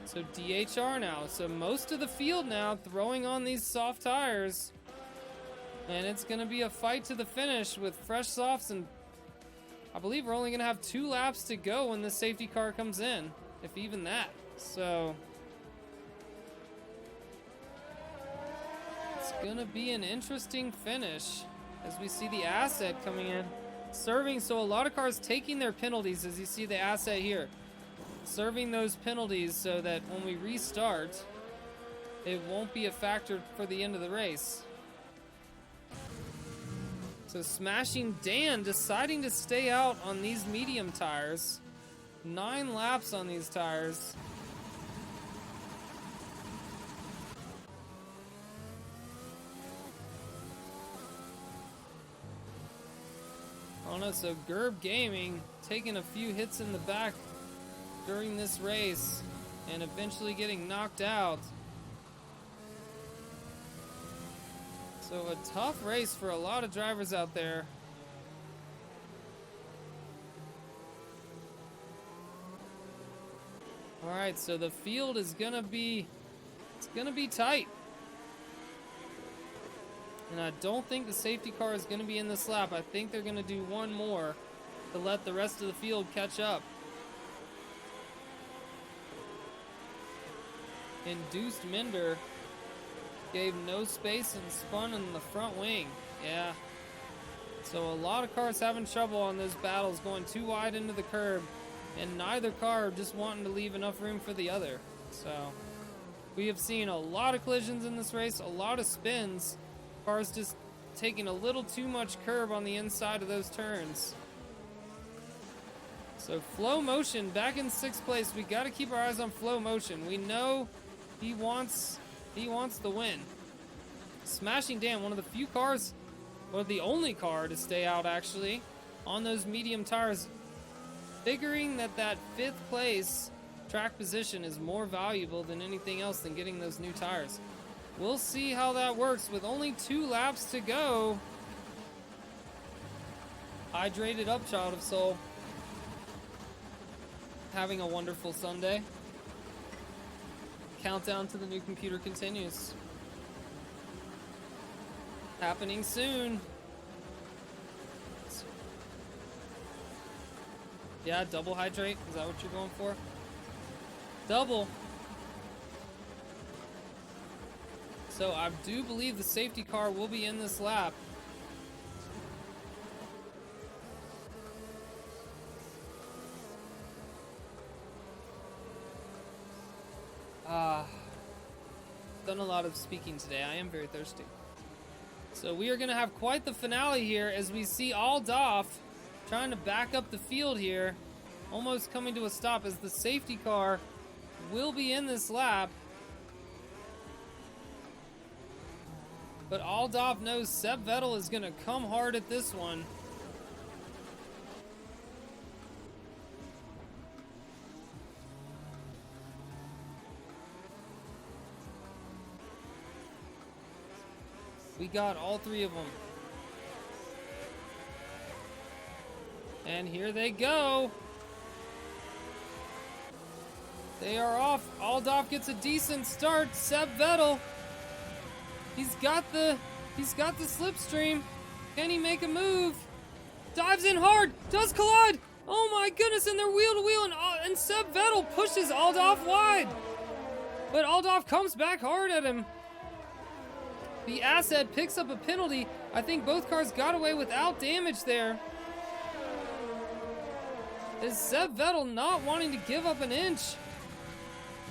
So DHR now. So most of the field now throwing on these soft tires. And it's going to be a fight to the finish with fresh softs. And I believe we're only going to have 2 laps to go when the safety car comes in. If even that. So it's going to be an interesting finish as we see the asset coming in. Serving, so a lot of cars taking their penalties as you see the asset here. Serving those penalties so that when we restart, it won't be a factor for the end of the race. So Smashing Dan deciding to stay out on these medium tires. 9 laps on these tires. Oh no, so Gerb Gaming taking a few hits in the back during this race and eventually getting knocked out. So a tough race for a lot of drivers out there. All right, so the field is gonna be tight. And I don't think the safety car is going to be in this lap. I think they're going to do one more to let the rest of the field catch up. Induced Minder gave no space and spun in the front wing. Yeah. So a lot of cars having trouble on those battles, going too wide into the curb, and neither car just wanting to leave enough room for the other. So we have seen a lot of collisions in this race, a lot of spins. Cars just taking a little too much curb on the inside of those turns. So Flow Motion back in 6th place. We got to keep our eyes on Flow Motion. We know he wants the win. Smashing Dan, one of the few cars, or the only car to stay out actually on those medium tires, figuring that 5th place track position is more valuable than anything else than getting those new tires. We'll see how that works with only 2 laps to go. Hydrated up, Child of Soul. Having a wonderful Sunday. Countdown to the new computer continues. Happening soon. Yeah, double hydrate. Is that what you're going for? Double. So I do believe the safety car will be in this lap. Done a lot of speaking today. I am very thirsty. So we are going to have quite the finale here as we see Aldaf trying to back up the field here. Almost coming to a stop as the safety car will be in this lap. But Aldaf knows Seb Vettel is going to come hard at this one. We got all 3 of them. And here they go. They are off. Aldaf gets a decent start. Seb Vettel. He's got the slipstream. Can he make a move? Dives in hard. Does collide. Oh my goodness, and they're wheel to wheel, and Seb Vettel pushes Aldaf wide. But Aldaf comes back hard at him. The asset picks up a penalty. I think both cars got away without damage there. Is Seb Vettel not wanting to give up an inch?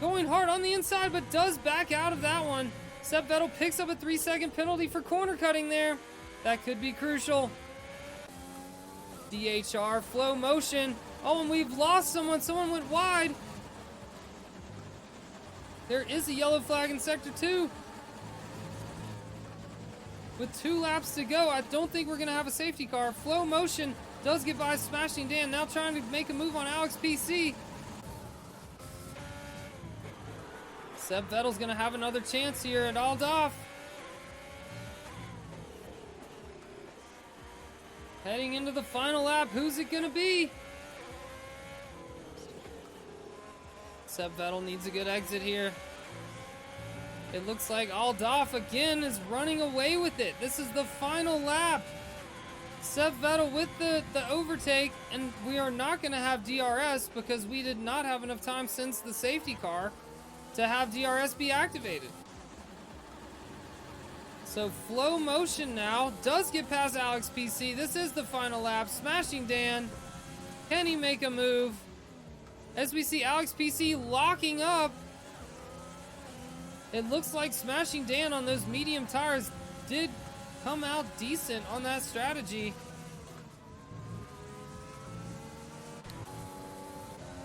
Going hard on the inside, but does back out of that one. Seb Vettel picks up a 3-second penalty for corner cutting there. That could be crucial. DHR, Flow Motion. Oh, and we've lost someone. Someone went wide. There is a yellow flag in Sector 2. with 2 laps to go. I don't think we're going to have a safety car. Flow Motion does get by Smashing Dan, now trying to make a move on Alex PC. Seb Vettel's going to have another chance here at Aldorf. Heading into the final lap, who's it going to be? Seb Vettel needs a good exit here. It looks like Aldorf again is running away with it. This is the final lap. Seb Vettel with the overtake, and we are not going to have DRS because we did not have enough time since the safety car to have DRS be activated. So Flow Motion now does get past Alex PC. This is the final lap. Smashing Dan, can he make a move? As we see Alex PC locking up, it looks like Smashing Dan on those medium tires did come out decent on that strategy.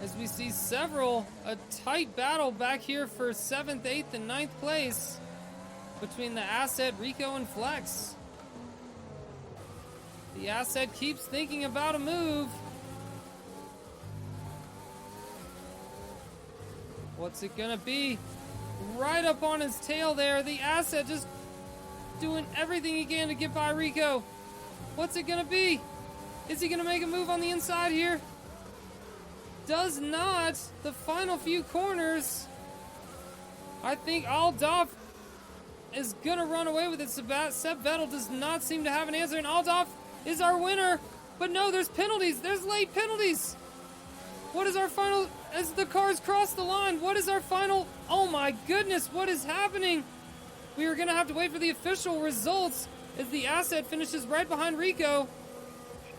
As we see a tight battle back here for 7th, 8th, and 9th place between the Asset, Rico, and Flex. The Asset keeps thinking about a move. What's it gonna be? Right up on his tail there. The Asset just doing everything he can to get by Rico. What's it gonna be? Is he gonna make a move on the inside here? Does not. The final few corners. I think Aldorf is gonna run away with it. Seb Vettel does not seem to have an answer, and Aldorf is our winner. But no, there's penalties. There's late penalties. What is our final, as the cars cross the line, what is our final? Oh my goodness, what is happening? We are gonna have to wait for the official results as the Asset finishes right behind Rico.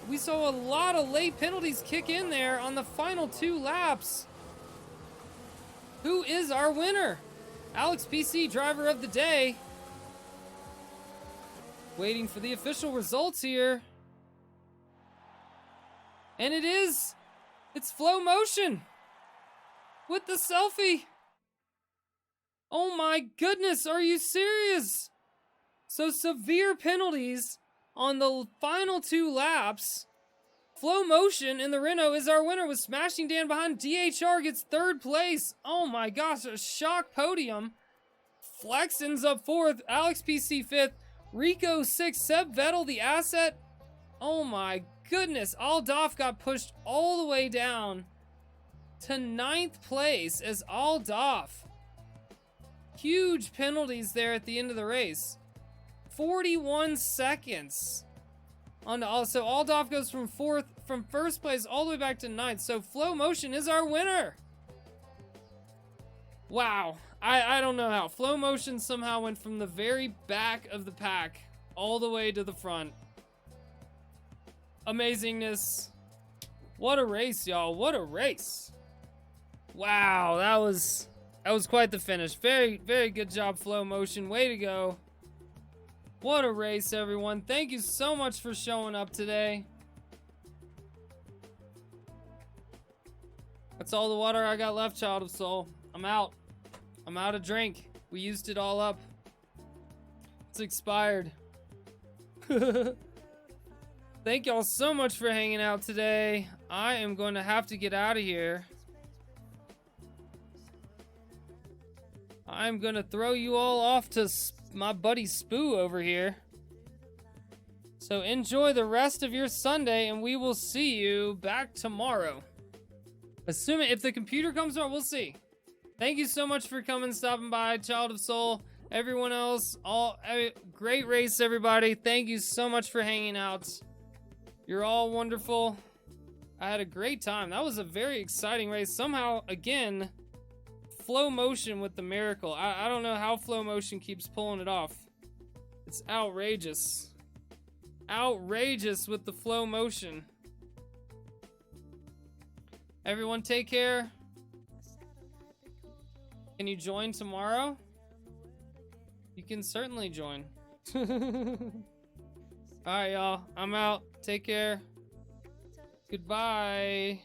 We saw a lot of late penalties kick in there on the final 2 laps. Who is our winner? Alex PC, driver of the day. Waiting for the official results here. And it's Flow Motion with the selfie. Oh my goodness, are you serious? So severe penalties on the final 2 laps. Flow Motion in the Renault is our winner with Smashing Dan behind. DHR gets 3rd place. Oh my gosh, a shock podium. Flex ends up 4th. Alex PC 5th. Rico 6th. Seb Vettel, the Asset. Oh my goodness. Aldorf got pushed all the way down to 9th place as Aldorf. Huge penalties there at the end of the race. 41 seconds. So Aldorf goes from 1st place all the way back to 9th. So Flow Motion is our winner. Wow. I don't know how. Flow Motion somehow went from the very back of the pack all the way to the front. Amazingness. What a race, y'all. What a race. Wow, that was quite the finish. Very, very good job, Flow Motion. Way to go. What a race, everyone. Thank you so much for showing up today. That's all the water I got left, Child of Soul. I'm out. I'm out of drink. We used it all up. It's expired. Thank y'all so much for hanging out today. I am going to have to get out of here. I'm going to throw you all off to my buddy Spoo over here. So enjoy the rest of your Sunday, and we will see you back tomorrow. Assuming if the computer comes on, we'll see. Thank you so much for coming, stopping by, Child of Soul. Everyone else, great race, everybody. Thank you so much for hanging out. You're all wonderful. I had a great time. That was a very exciting race. Somehow, again, Flow Motion with the miracle. I don't know how Flow Motion keeps pulling it off. It's outrageous. Outrageous with the Flow Motion. Everyone take care. Can you join tomorrow? You can certainly join. Alright, y'all. I'm out. Take care. Goodbye.